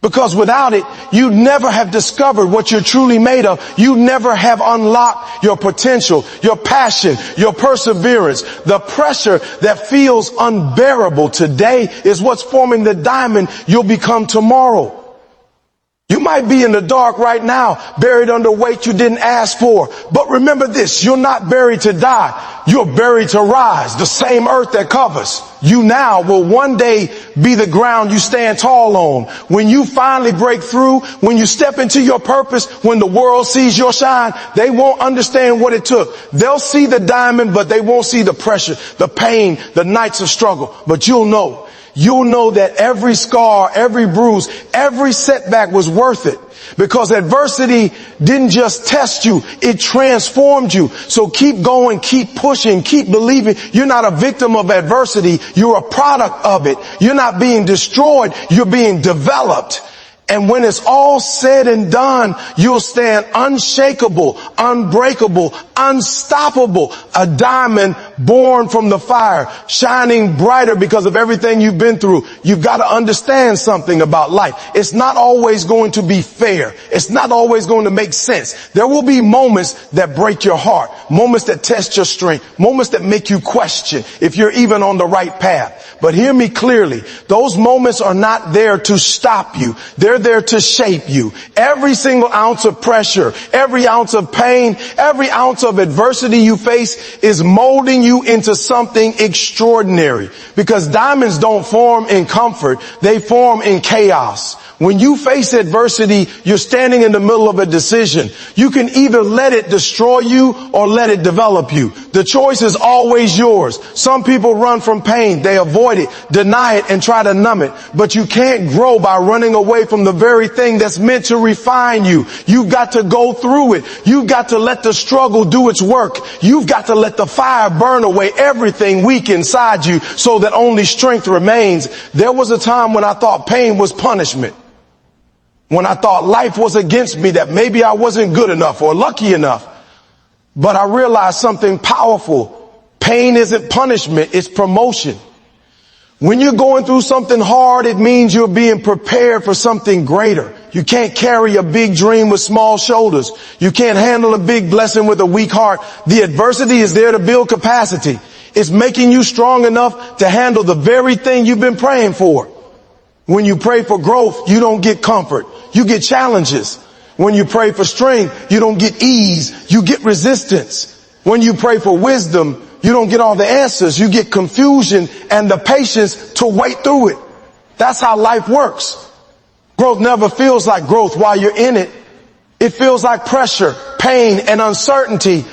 Because without it, you'd never have discovered what you're truly made of. You never have unlocked your potential, your passion, your perseverance. The pressure that feels unbearable today is what's forming the diamond you'll become tomorrow. You might be in the dark right now, buried under weight you didn't ask for. But remember this, you're not buried to die. You're buried to rise. The same earth that covers you now will one day be the ground you stand tall on. When you finally break through, when you step into your purpose, when the world sees your shine, they won't understand what it took. They'll see the diamond, but they won't see the pressure, the pain, the nights of struggle. But you'll know. You'll know that every scar, every bruise, every setback was worth it, because adversity didn't just test you, it transformed you. So keep going, keep pushing, keep believing. You're not a victim of adversity, you're a product of it. You're not being destroyed, you're being developed. And when it's all said and done, you'll stand unshakable, unbreakable, unstoppable, a diamond born from the fire, shining brighter because of everything you've been through. You've got to understand something about life. It's not always going to be fair. It's not always going to make sense. There will be moments that break your heart, moments that test your strength, moments that make you question if you're even on the right path. But hear me clearly. Those moments are not there to stop you. They're there to shape you. Every single ounce of pressure, every ounce of pain, every ounce of adversity you face is molding you into something extraordinary. Because diamonds don't form in comfort. They form in chaos. When you face adversity, you're standing in the middle of a decision. You can either let it destroy you or let it develop you. The choice is always yours. Some people run from pain. They avoid it, deny it, and try to numb it. But you can't grow by running away from the very thing that's meant to refine you. You've got to go through it. You've got to let the struggle do its work. You've got to let the fire burn away everything weak inside you so that only strength remains. There was a time when I thought pain was punishment. When I thought life was against me, that maybe I wasn't good enough or lucky enough. But I realized something powerful. Pain isn't punishment, it's promotion. When you're going through something hard, it means you're being prepared for something greater. You can't carry a big dream with small shoulders. You can't handle a big blessing with a weak heart. The adversity is there to build capacity. It's making you strong enough to handle the very thing you've been praying for. When you pray for growth, you don't get comfort. You get challenges. When you pray for strength, you don't get ease. You get resistance. When you pray for wisdom, you don't get all the answers. You get confusion and the patience to wait through it. That's how life works. Growth never feels like growth while you're in it. It feels like pressure, pain, and uncertainty.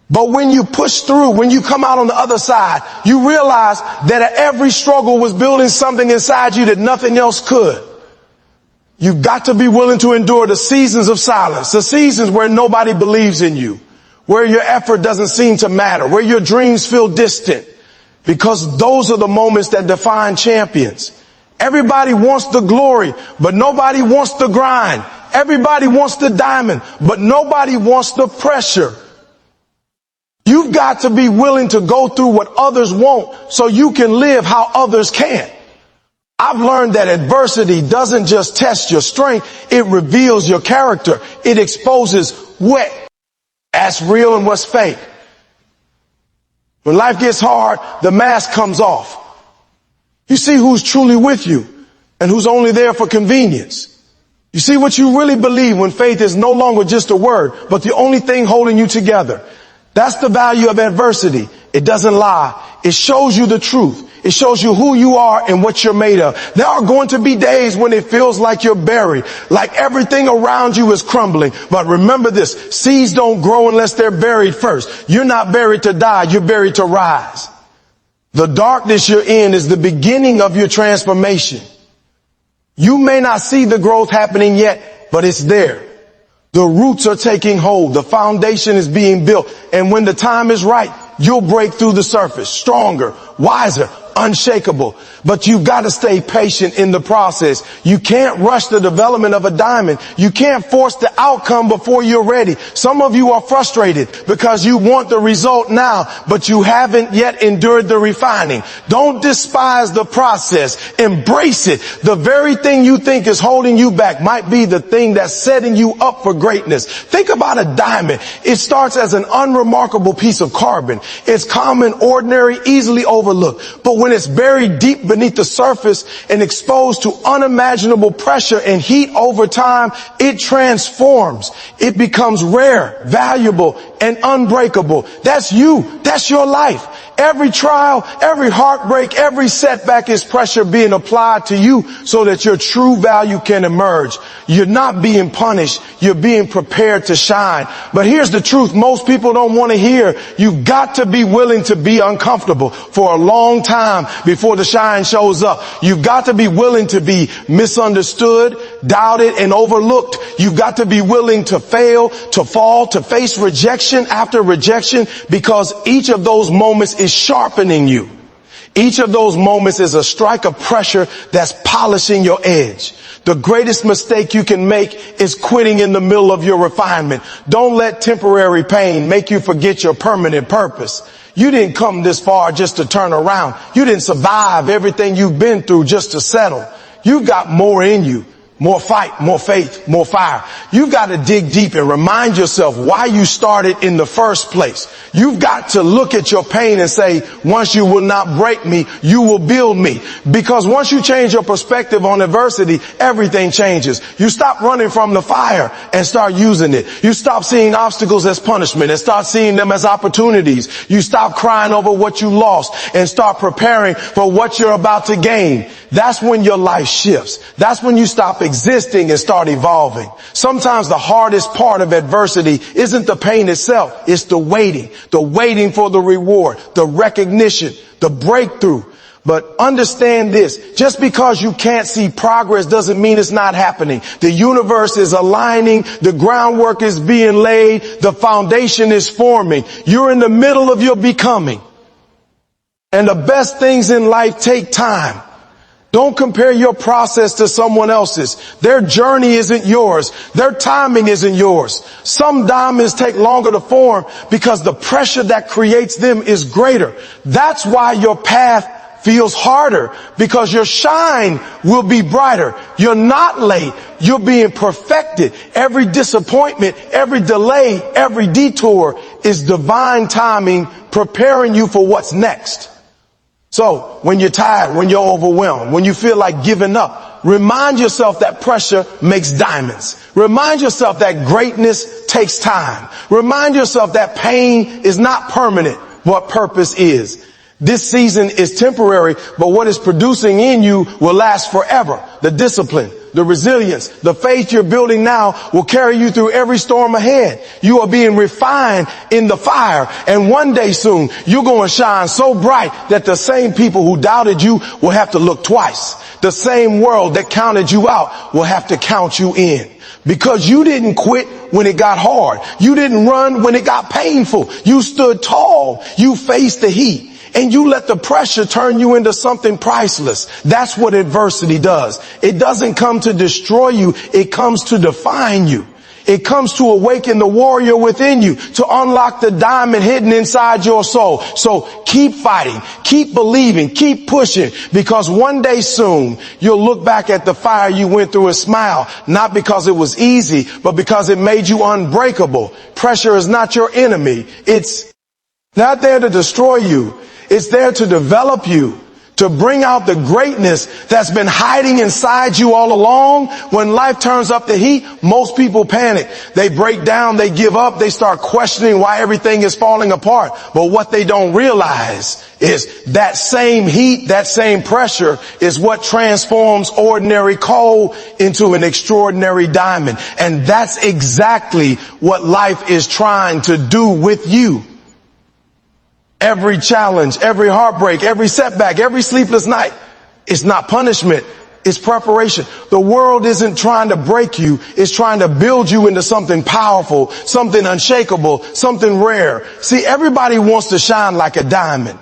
But when you push through, when you come out on the other side, you realize that every struggle was building something inside you that nothing else could. You've got to be willing to endure the seasons of silence, the seasons where nobody believes in you, where your effort doesn't seem to matter, where your dreams feel distant, because those are the moments that define champions. Everybody wants the glory, but nobody wants the grind. Everybody wants the diamond, but nobody wants the pressure. You've got to be willing to go through what others won't so you can live how others can't. I've learned that adversity doesn't just test your strength, it reveals your character. It exposes what's real and what's fake. When life gets hard, the mask comes off. You see who's truly with you and who's only there for convenience. You see what you really believe when faith is no longer just a word, but the only thing holding you together. That's the value of adversity. It doesn't lie. It shows you the truth. It shows you who you are and what you're made of. There are going to be days when it feels like you're buried, like everything around you is crumbling. But remember this, seeds don't grow unless they're buried first. You're not buried to die, you're buried to rise. The darkness you're in is the beginning of your transformation. You may not see the growth happening yet, but it's there. The roots are taking hold. The foundation is being built. And when the time is right, you'll break through the surface, stronger, wiser, unshakable. But you've got to stay patient in the process. You can't rush the development of a diamond. You can't force the outcome before you're ready. Some of you are frustrated because you want the result now, but you haven't yet endured the refining. Don't despise the process. Embrace it. The very thing you think is holding you back might be the thing that's setting you up for greatness. Think about a diamond. It starts as an unremarkable piece of carbon. It's common, ordinary, easily overlooked. But when it's buried deep beneath the surface and exposed to unimaginable pressure and heat over time, it transforms. It becomes rare, valuable, and unbreakable. That's you. That's your life. Every trial, every heartbreak, every setback is pressure being applied to you so that your true value can emerge. You're not being punished. You're being prepared to shine. But here's the truth most people don't want to hear. You've got to be willing to be uncomfortable for a long time before the shine shows up. You've got to be willing to be misunderstood, doubted, and overlooked. You've got to be willing to fail, to fall, to face rejection after rejection, because each of those moments is sharpening you. Each of those moments is a strike of pressure that's polishing your edge. The greatest mistake you can make is quitting in the middle of your refinement. Don't let temporary pain make you forget your permanent purpose. You didn't come this far just to turn around. You didn't survive everything you've been through just to settle. You've got more in you. More fight, more faith, more fire. You've got to dig deep and remind yourself why you started in the first place. You've got to look at your pain and say, once you will not break me, you will build me. Because once you change your perspective on adversity, everything changes. You stop running from the fire and start using it. You stop seeing obstacles as punishment and start seeing them as opportunities. You stop crying over what you lost and start preparing for what you're about to gain. That's when your life shifts. That's when you stop existing and start evolving. Sometimes the hardest part of adversity isn't the pain itself. It's the waiting for the reward, the recognition, the breakthrough. But understand this, just because you can't see progress doesn't mean it's not happening. The universe is aligning, the groundwork is being laid, the foundation is forming. You're in the middle of your becoming. And the best things in life take time. Don't compare your process to someone else's. Their journey isn't yours. Their timing isn't yours. Some diamonds take longer to form because the pressure that creates them is greater. That's why your path feels harder because your shine will be brighter. You're not late. You're being perfected. Every disappointment, every delay, every detour is divine timing preparing you for what's next. So when you're tired, when you're overwhelmed, when you feel like giving up, remind yourself that pressure makes diamonds. Remind yourself that greatness takes time. Remind yourself that pain is not permanent, what purpose is. This season is temporary, but what is producing in you will last forever. The discipline, the resilience, the faith you're building now will carry you through every storm ahead. You are being refined in the fire, and one day soon you're going to shine so bright that the same people who doubted you will have to look twice. The same world that counted you out will have to count you in. Because you didn't quit when it got hard. You didn't run when it got painful. You stood tall. You faced the heat. And you let the pressure turn you into something priceless. That's what adversity does. It doesn't come to destroy you. It comes to define you. It comes to awaken the warrior within you, to unlock the diamond hidden inside your soul. So keep fighting, keep believing, keep pushing, because one day soon you'll look back at the fire you went through and smile, not because it was easy, but because it made you unbreakable. Pressure is not your enemy. It's not there to destroy you. It's there to develop you, to bring out the greatness that's been hiding inside you all along. When life turns up the heat, most people panic. They break down, they give up, they start questioning why everything is falling apart. But what they don't realize is that same heat, that same pressure is what transforms ordinary coal into an extraordinary diamond. And that's exactly what life is trying to do with you. Every challenge, every heartbreak, every setback, every sleepless night, it's not punishment, it's preparation. The world isn't trying to break you, it's trying to build you into something powerful, something unshakable, something rare. See, everybody wants to shine like a diamond,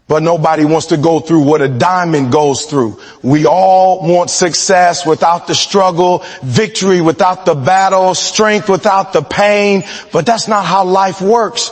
but nobody wants to go through what a diamond goes through. We all want success without the struggle, victory without the battle, strength without the pain, but that's not how life works.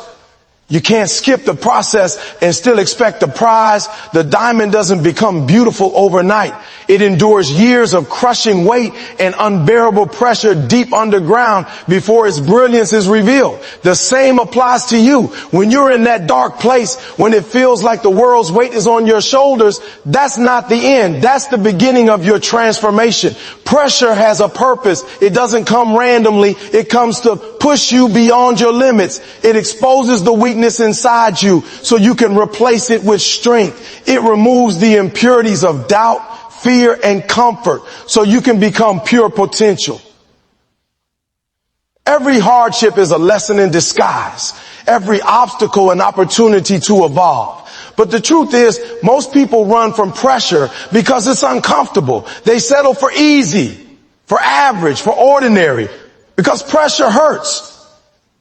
You can't skip the process and still expect the prize. The diamond doesn't become beautiful overnight. It endures years of crushing weight and unbearable pressure deep underground before its brilliance is revealed. The same applies to you. When you're in that dark place, when it feels like the world's weight is on your shoulders, that's not the end. That's the beginning of your transformation. Pressure has a purpose. It doesn't come randomly. It comes to push you beyond your limits. It exposes the weakness inside you so you can replace it with strength. It removes the impurities of doubt, fear, and comfort so you can become pure potential. Every hardship is a lesson in disguise. Every obstacle an opportunity to evolve. But the truth is, most people run from pressure because it's uncomfortable. They settle for easy, for average, for ordinary, because pressure hurts.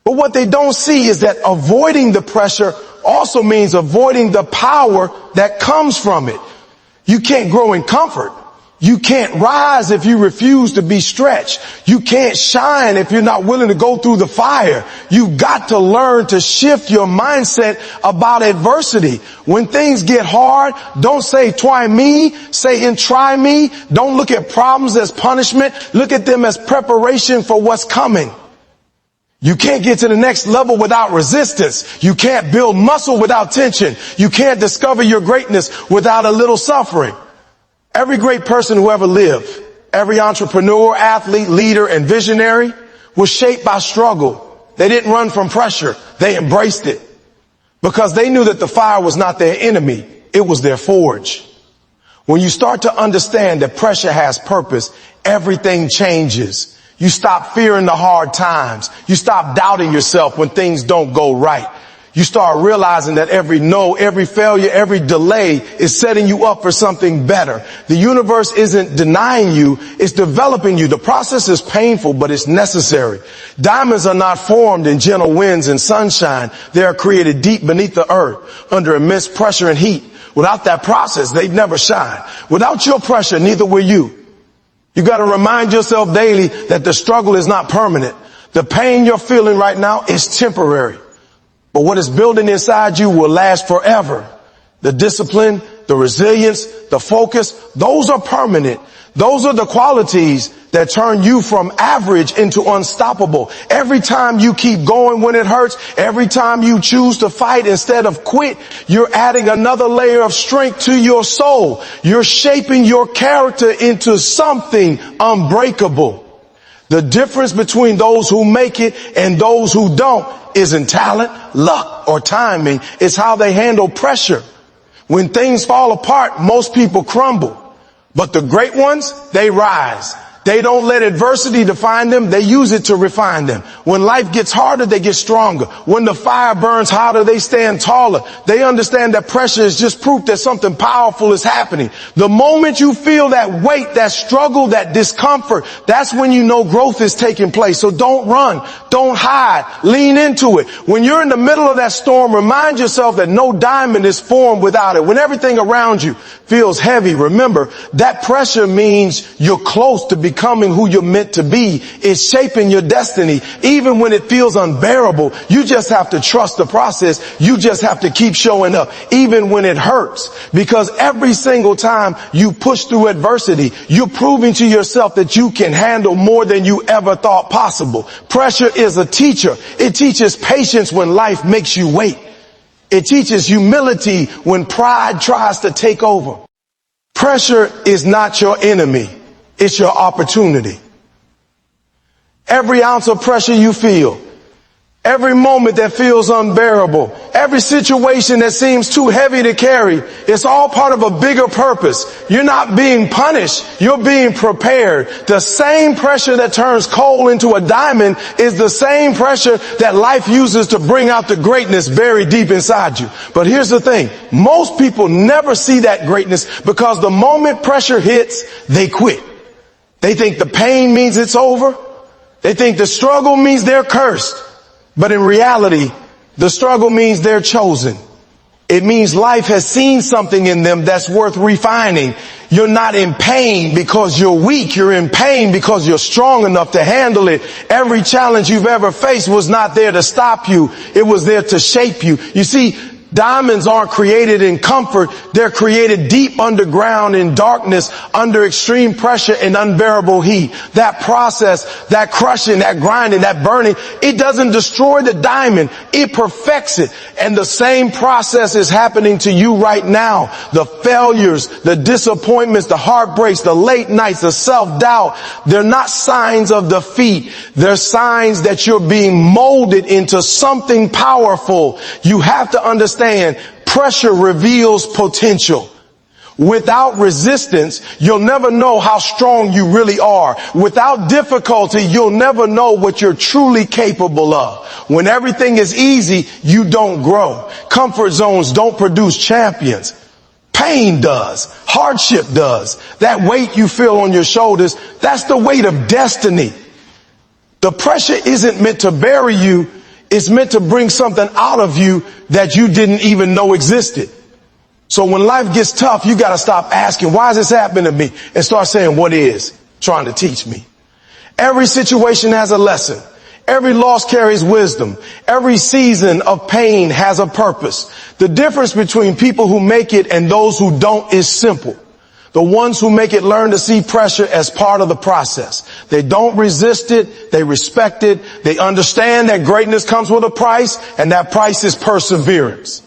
But what they don't see is that avoiding the pressure also means avoiding the power that comes from it. You can't grow in comfort. You can't rise if you refuse to be stretched. You can't shine if you're not willing to go through the fire. You've got to learn to shift your mindset about adversity. When things get hard, don't say try me, say and try me. Don't look at problems as punishment. Look at them as preparation for what's coming. You can't get to the next level without resistance. You can't build muscle without tension. You can't discover your greatness without a little suffering. Every great person who ever lived, every entrepreneur, athlete, leader, and visionary was shaped by struggle. They didn't run from pressure. They embraced it because they knew that the fire was not their enemy. It was their forge. When you start to understand that pressure has purpose, everything changes. You stop fearing the hard times. You stop doubting yourself when things don't go right. You start realizing that every no, every failure, every delay is setting you up for something better. The universe isn't denying you, it's developing you. The process is painful, but it's necessary. Diamonds are not formed in gentle winds and sunshine. They are created deep beneath the earth under immense pressure and heat. Without that process, they'd never shine. Without your pressure, neither will you. You got to remind yourself daily that the struggle is not permanent. The pain you're feeling right now is temporary. But what is building inside you will last forever. The discipline, the resilience, the focus, those are permanent. Those are the qualities that turn you from average into unstoppable. Every time you keep going when it hurts, every time you choose to fight instead of quit, you're adding another layer of strength to your soul. You're shaping your character into something unbreakable. The difference between those who make it and those who don't isn't talent, luck, or timing. It's how they handle pressure. When things fall apart, most people crumble. But the great ones, they rise. They don't let adversity define them. They use it to refine them. When life gets harder, they get stronger. When the fire burns hotter, they stand taller. They understand that pressure is just proof that something powerful is happening. The moment you feel that weight, that struggle, that discomfort, that's when you know growth is taking place. So don't run. Don't hide. Lean into it. When you're in the middle of that storm, remind yourself that no diamond is formed without it. When everything around you feels heavy, remember that pressure means you're close to becoming who you're meant to be. It's shaping your destiny. Even when it feels unbearable, you just have to trust the process. You just have to keep showing up, even when it hurts. Because every single time you push through adversity, you're proving to yourself that you can handle more than you ever thought possible. Pressure is a teacher. It teaches patience when life makes you wait. It teaches humility when pride tries to take over. Pressure is not your enemy. It's your opportunity. Every ounce of pressure you feel, every moment that feels unbearable, every situation that seems too heavy to carry, it's all part of a bigger purpose. You're not being punished. You're being prepared. The same pressure that turns coal into a diamond is the same pressure that life uses to bring out the greatness buried deep inside you. But here's the thing. Most people never see that greatness because the moment pressure hits, they quit. They think the pain means it's over. They think the struggle means they're cursed. But in reality, the struggle means they're chosen. It means life has seen something in them that's worth refining. You're not in pain because you're weak. You're in pain because you're strong enough to handle it. Every challenge you've ever faced was not there to stop you. It was there to shape you. You see, diamonds aren't created in comfort. They're created deep underground in darkness, under extreme pressure and unbearable heat. That process, that crushing, that grinding, that burning, it doesn't destroy the diamond. It perfects it. And the same process is happening to you right now. The failures, the disappointments, the heartbreaks, the late nights, the self-doubt, they're not signs of defeat. They're signs that you're being molded into something powerful. You have to understand pressure reveals potential. Without resistance, you'll never know how strong you really are. Without difficulty, you'll never know what you're truly capable of. When everything is easy, you don't grow. Comfort zones don't produce champions. Pain does. Hardship does. That weight you feel on your shoulders, that's the weight of destiny. The pressure isn't meant to bury you. It's meant to bring something out of you that you didn't even know existed. So when life gets tough, you got to stop asking, why is this happening to me? And start saying, what is trying to teach me? Every situation has a lesson. Every loss carries wisdom. Every season of pain has a purpose. The difference between people who make it and those who don't is simple. The ones who make it learn to see pressure as part of the process. They don't resist it. They respect it. They understand that greatness comes with a price, and that price is perseverance.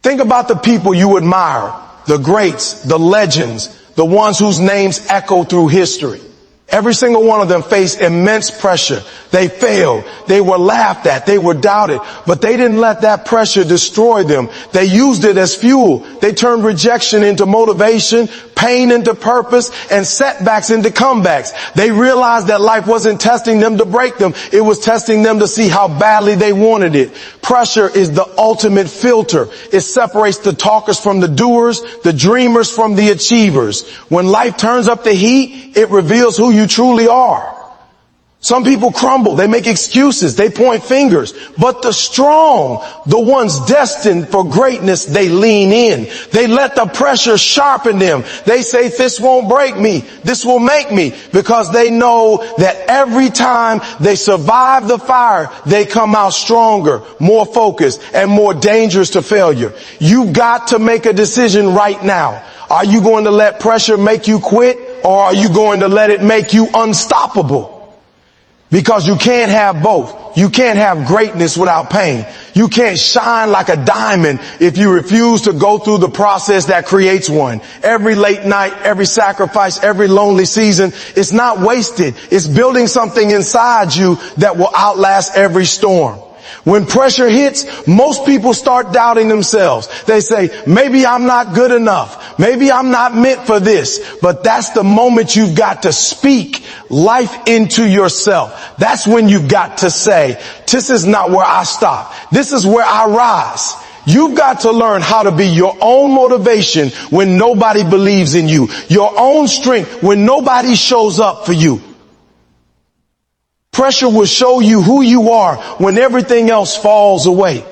Think about the people you admire, the greats, the legends, the ones whose names echo through history. Every single one of them faced immense pressure. They failed. They were laughed at. They were doubted. But they didn't let that pressure destroy them. They used it as fuel. They turned rejection into motivation, pain into purpose, and setbacks into comebacks. They realized that life wasn't testing them to break them. It was testing them to see how badly they wanted it. Pressure is the ultimate filter. It separates the talkers from the doers, the dreamers from the achievers. When life turns up the heat, it reveals who you truly are. Some people crumble. They make excuses. They point fingers. But the strong, the ones destined for greatness, they lean in. They let the pressure sharpen them. They say, this won't break me. This will make me. Because they know that every time they survive the fire, they come out stronger, more focused, and more dangerous to failure. You've got to make a decision right now. Are you going to let pressure make you quit, or are you going to let it make you unstoppable? Because you can't have both. You can't have greatness without pain. You can't shine like a diamond if you refuse to go through the process that creates one. Every late night, every sacrifice, every lonely season, it's not wasted. It's building something inside you that will outlast every storm. When pressure hits, most people start doubting themselves. They say, maybe I'm not good enough. Maybe I'm not meant for this. But that's the moment you've got to speak life into yourself. That's when you've got to say, this is not where I stop. This is where I rise. You've got to learn how to be your own motivation when nobody believes in you. Your own strength when nobody shows up for you. Pressure will show you who you are when everything else falls away.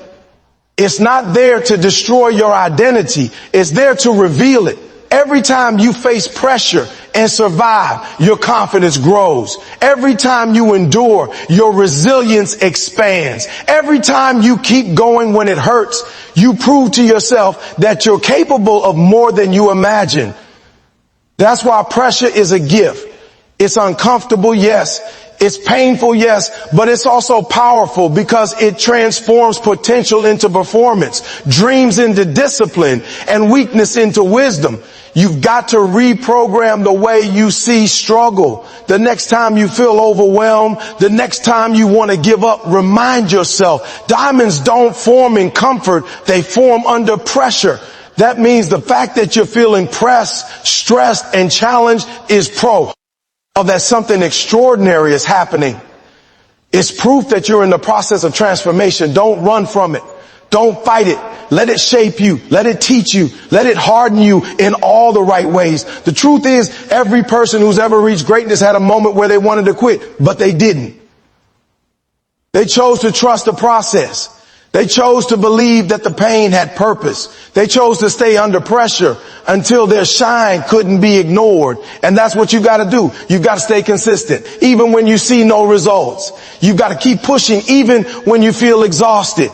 It's not there to destroy your identity. It's there to reveal it. Every time you face pressure and survive, your confidence grows. Every time you endure, your resilience expands. Every time you keep going when it hurts, you prove to yourself that you're capable of more than you imagine. That's why pressure is a gift. It's uncomfortable, yes. It's painful, yes, but it's also powerful because it transforms potential into performance, dreams into discipline, and weakness into wisdom. You've got to reprogram the way you see struggle. The next time you feel overwhelmed, the next time you want to give up, remind yourself, diamonds don't form in comfort, they form under pressure. That means the fact that you're feeling pressed, stressed, and challenged is that something extraordinary is happening. It's proof that you're in the process of transformation. Don't run from it. Don't fight it. Let it shape you. Let it teach you. Let it harden you in all the right ways. The truth is, every person who's ever reached greatness had a moment where they wanted to quit, but they didn't. They chose to trust the process. They chose to believe that the pain had purpose. They chose to stay under pressure until their shine couldn't be ignored. And that's what you got to do. You've got to stay consistent, even when you see no results. You've got to keep pushing, even when you feel exhausted.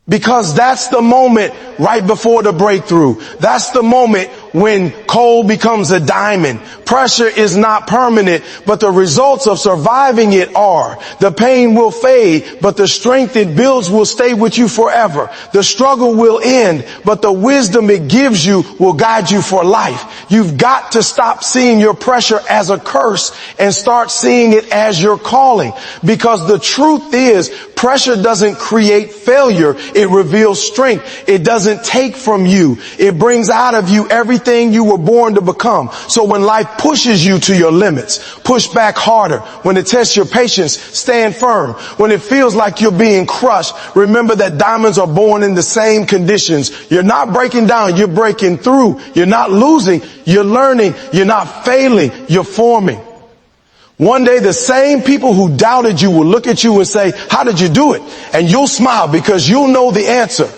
Because that's the moment right before the breakthrough. That's the moment when coal becomes a diamond. Pressure is not permanent, but the results of surviving it are. The pain will fade, but the strength it builds will stay with you forever. The struggle will end, but the wisdom it gives you will guide you for life. You've got to stop seeing your pressure as a curse and start seeing it as your calling. Because the truth is, pressure doesn't create failure. It reveals strength. It doesn't take from you. It brings out of you everything you were born to become. So when life pushes you to your limits, push back harder. When it tests your patience, stand firm. When it feels like you're being crushed, remember that diamonds are born in the same conditions. You're not breaking down, you're breaking through. You're not losing, you're learning. You're not failing, you're forming. One day the same people who doubted you will look at you and say, how did you do it? And you'll smile because you'll know the answer.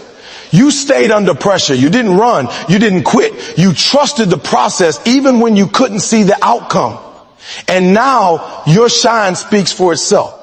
You stayed under pressure. You didn't run. You didn't quit. You trusted the process even when you couldn't see the outcome. And now your shine speaks for itself.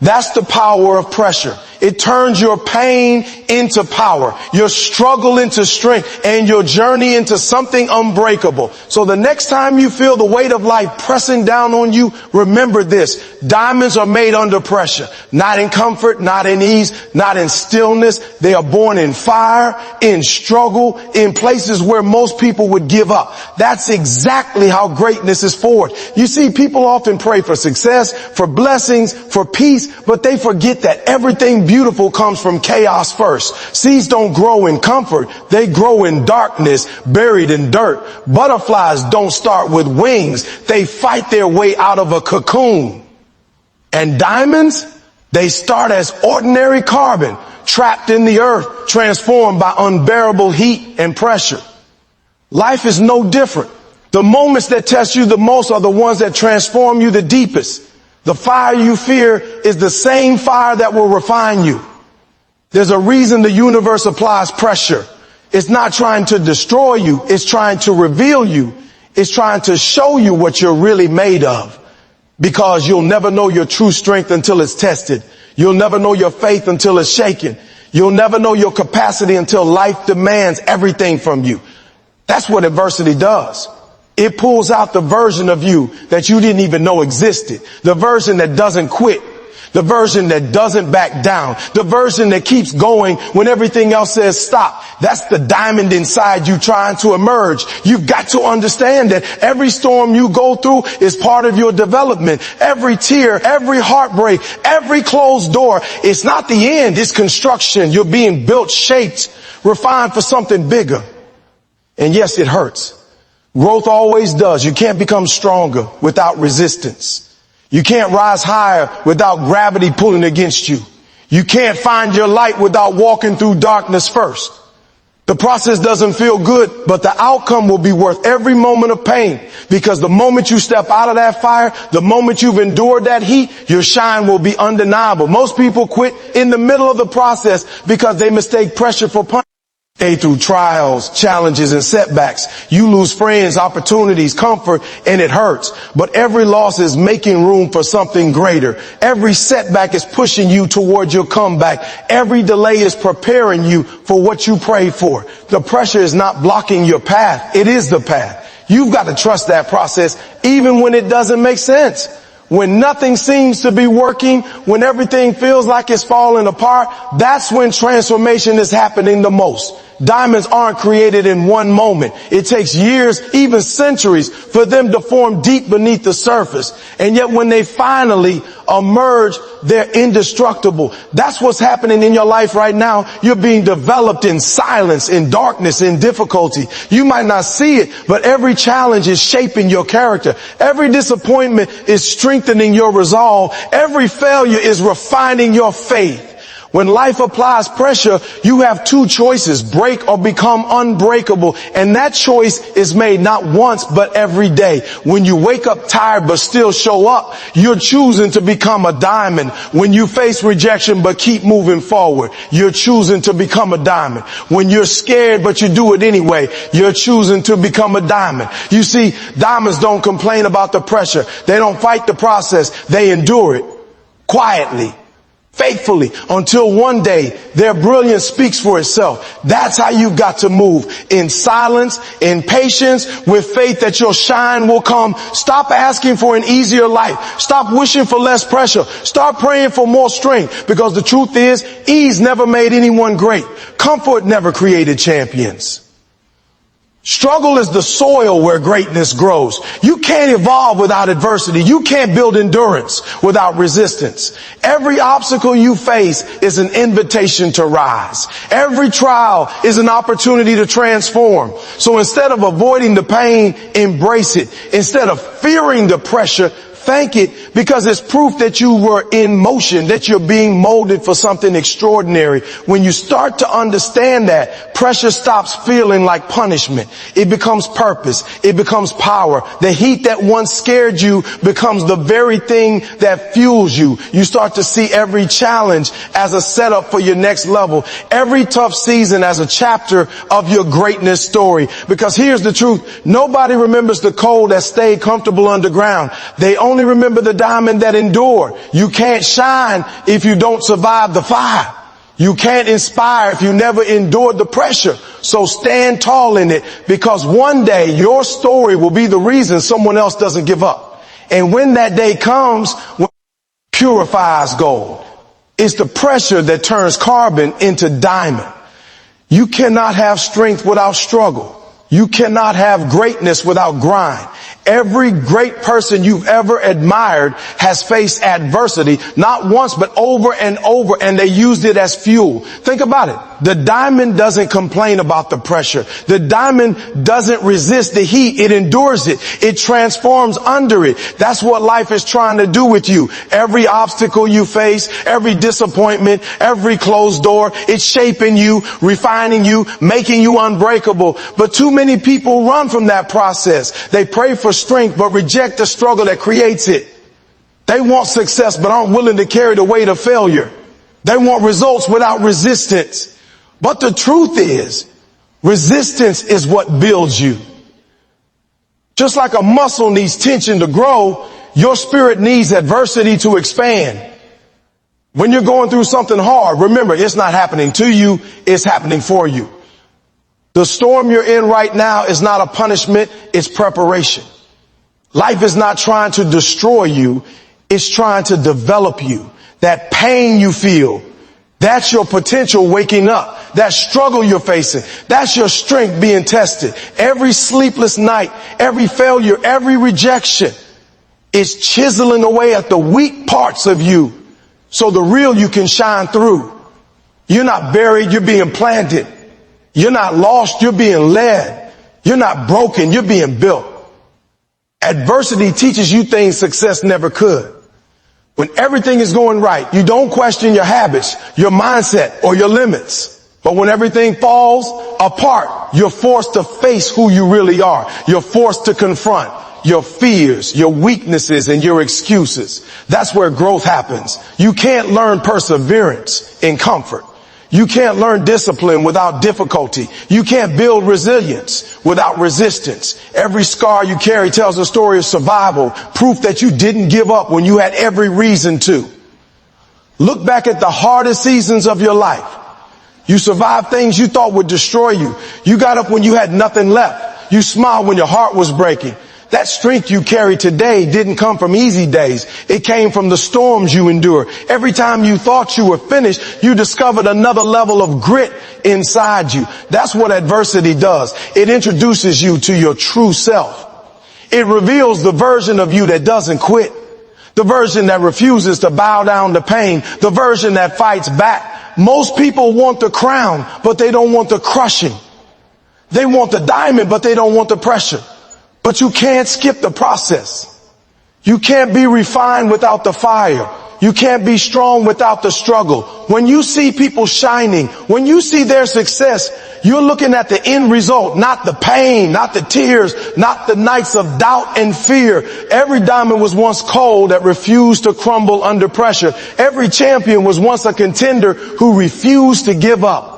That's the power of pressure. It turns your pain into power, your struggle into strength, and your journey into something unbreakable. So the next time you feel the weight of life pressing down on you, remember this. Diamonds are made under pressure, not in comfort, not in ease, not in stillness. They are born in fire, in struggle, in places where most people would give up. That's exactly how greatness is forged. You see, people often pray for success, for blessings, for peace, but they forget that everything beautiful comes from chaos first. Seeds don't grow in comfort. They grow in darkness, buried in dirt. Butterflies don't start with wings. They fight their way out of a cocoon. And diamonds, they start as ordinary carbon, trapped in the earth, transformed by unbearable heat and pressure. Life is no different. The moments that test you the most are the ones that transform you the deepest. The fire you fear is the same fire that will refine you. There's a reason the universe applies pressure. It's not trying to destroy you. It's trying to reveal you. It's trying to show you what you're really made of. Because you'll never know your true strength until it's tested. You'll never know your faith until it's shaken. You'll never know your capacity until life demands everything from you. That's what adversity does. It pulls out the version of you that you didn't even know existed. The version that doesn't quit. The version that doesn't back down. The version that keeps going when everything else says stop. That's the diamond inside you trying to emerge. You've got to understand that every storm you go through is part of your development. Every tear, every heartbreak, every closed door, it's not the end. It's construction. You're being built, shaped, refined for something bigger. And yes, it hurts. Growth always does. You can't become stronger without resistance. You can't rise higher without gravity pulling against you. You can't find your light without walking through darkness first. The process doesn't feel good, but the outcome will be worth every moment of pain, because the moment you step out of that fire, the moment you've endured that heat, your shine will be undeniable. Most people quit in the middle of the process because they mistake pressure for punishment. Through trials, challenges, and setbacks, you lose friends, opportunities, comfort, and it hurts. But every loss is making room for something greater. Every setback is pushing you towards your comeback. Every delay is preparing you for what you prayed for. The pressure is not blocking your path. It is the path. You've got to trust that process even when it doesn't make sense. When nothing seems to be working, when everything feels like it's falling apart, that's when transformation is happening the most. Diamonds aren't created in one moment. It takes years, even centuries, for them to form deep beneath the surface. And yet when they finally emerge, they're indestructible. That's what's happening in your life right now. You're being developed in silence, in darkness, in difficulty. You might not see it, but every challenge is shaping your character. Every disappointment is strengthening your resolve. Every failure is refining your faith. When life applies pressure, you have two choices: break or become unbreakable. And that choice is made not once, but every day. When you wake up tired but still show up, you're choosing to become a diamond. When you face rejection but keep moving forward, you're choosing to become a diamond. When you're scared but you do it anyway, you're choosing to become a diamond. You see, diamonds don't complain about the pressure. They don't fight the process. They endure it quietly, faithfully, until one day their brilliance speaks for itself. That's how you've got to move: in silence, in patience, with faith that your shine will come. Stop asking for an easier life. Stop wishing for less pressure. Start praying for more strength, because the truth is, ease never made anyone great. Comfort never created champions. Struggle is the soil where greatness grows. You can't evolve without adversity. You can't build endurance without resistance. Every obstacle you face is an invitation to rise. Every trial is an opportunity to transform. So instead of avoiding the pain, embrace it. Instead of fearing the pressure, thank it, because it's proof that you were in motion, that you're being molded for something extraordinary. When you start to understand that, pressure stops feeling like punishment. It becomes purpose. It becomes power. The heat that once scared you becomes the very thing that fuels you. You start to see every challenge as a setup for your next level. Every tough season as a chapter of your greatness story. Because here's the truth: nobody remembers the coal that stayed comfortable underground. They only remember the diamond that endured. You can't shine if you don't survive the fire. You can't inspire if you never endured the pressure. So stand tall in it, because one day your story will be the reason someone else doesn't give up. And when that day comes, when it purifies gold, it's the pressure that turns carbon into diamond. You cannot have strength without struggle. You cannot have greatness without grind. Every great person you've ever admired has faced adversity, not once, but over and over, and they used it as fuel. Think about it. The diamond doesn't complain about the pressure. The diamond doesn't resist the heat. It endures it. It transforms under it. That's what life is trying to do with you. Every obstacle you face, every disappointment, every closed door, it's shaping you, refining you, making you unbreakable. But too many people run from that process. They pray for strength but reject the struggle that creates it. They want success, but aren't willing to carry the weight of failure. They want results without resistance. But the truth is, resistance is what builds you. Just like a muscle needs tension to grow, your spirit needs adversity to expand. When you're going through something hard, remember, it's not happening to you, it's happening for you. The storm you're in right now is not a punishment, it's preparation. Life is not trying to destroy you, it's trying to develop you. That pain you feel, that's your potential waking up. That struggle you're facing, that's your strength being tested. Every sleepless night, every failure, every rejection is chiseling away at the weak parts of you so the real you can shine through. You're not buried, you're being planted. You're not lost, you're being led. You're not broken, you're being built. Adversity teaches you things success never could. When everything is going right, you don't question your habits, your mindset, or your limits. But when everything falls apart, you're forced to face who you really are. You're forced to confront your fears, your weaknesses, and your excuses. That's where growth happens. You can't learn perseverance in comfort. You can't learn discipline without difficulty. You can't build resilience without resistance. Every scar you carry tells a story of survival, proof that you didn't give up when you had every reason to. Look back at the hardest seasons of your life. You survived things you thought would destroy you. You got up when you had nothing left. You smiled when your heart was breaking. That strength you carry today didn't come from easy days. It came from the storms you endured. Every time you thought you were finished, you discovered another level of grit inside you. That's what adversity does. It introduces you to your true self. It reveals the version of you that doesn't quit. The version that refuses to bow down to pain. The version that fights back. Most people want the crown, but they don't want the crushing. They want the diamond, but they don't want the pressure. But you can't skip the process. You can't be refined without the fire. You can't be strong without the struggle. When you see people shining, when you see their success, you're looking at the end result, not the pain, not the tears, not the nights of doubt and fear. Every diamond was once cold that refused to crumble under pressure. Every champion was once a contender who refused to give up.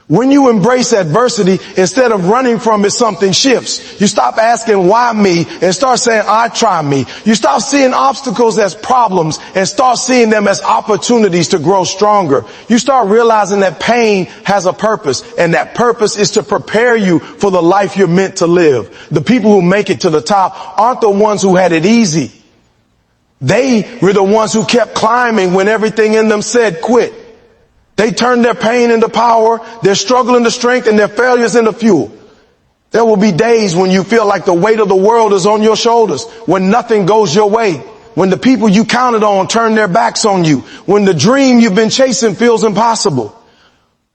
When you embrace adversity, instead of running from it, something shifts. You stop asking why me and start saying I try me. You stop seeing obstacles as problems and start seeing them as opportunities to grow stronger. You start realizing that pain has a purpose, and that purpose is to prepare you for the life you're meant to live. The people who make it to the top aren't the ones who had it easy. They were the ones who kept climbing when everything in them said quit. They turned their pain into power, their struggle into strength, and their failures into fuel. There will be days when you feel like the weight of the world is on your shoulders, when nothing goes your way, when the people you counted on turn their backs on you, when the dream you've been chasing feels impossible.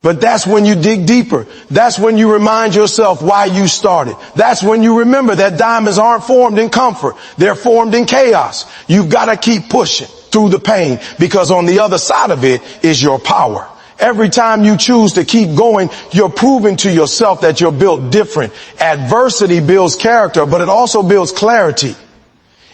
But that's when you dig deeper. That's when you remind yourself why you started. That's when you remember that diamonds aren't formed in comfort. They're formed in chaos. You've got to keep pushing through the pain, because on the other side of it is your power. Every time you choose to keep going, you're proving to yourself that you're built different. Adversity builds character, but it also builds clarity.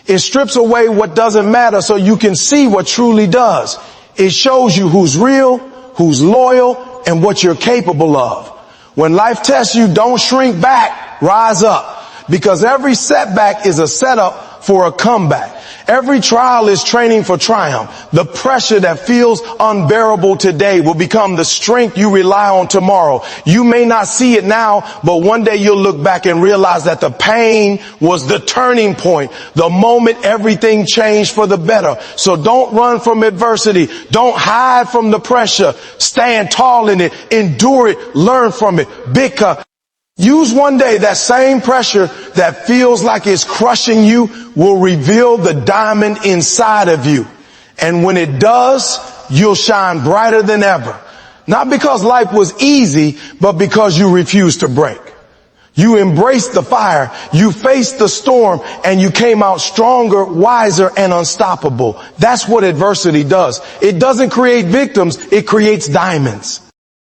It strips away what doesn't matter so you can see what truly does. It shows you who's real, who's loyal, and what you're capable of. When life tests you, don't shrink back, rise up. Because every setback is a setup for a comeback. Every trial is training for triumph. The pressure that feels unbearable today will become the strength you rely on tomorrow. You may not see it now, but one day you'll look back and realize that the pain was the turning point, the moment everything changed for the better. So don't run from adversity. Don't hide from the pressure. Stand tall in it. Endure it. Learn from it. Bicker. Use one day that same pressure that feels like it's crushing you will reveal the diamond inside of you. And when it does, you'll shine brighter than ever. Not because life was easy, but because you refused to break. You embraced the fire, you faced the storm, and you came out stronger, wiser, and unstoppable. That's what adversity does. It doesn't create victims, it creates diamonds.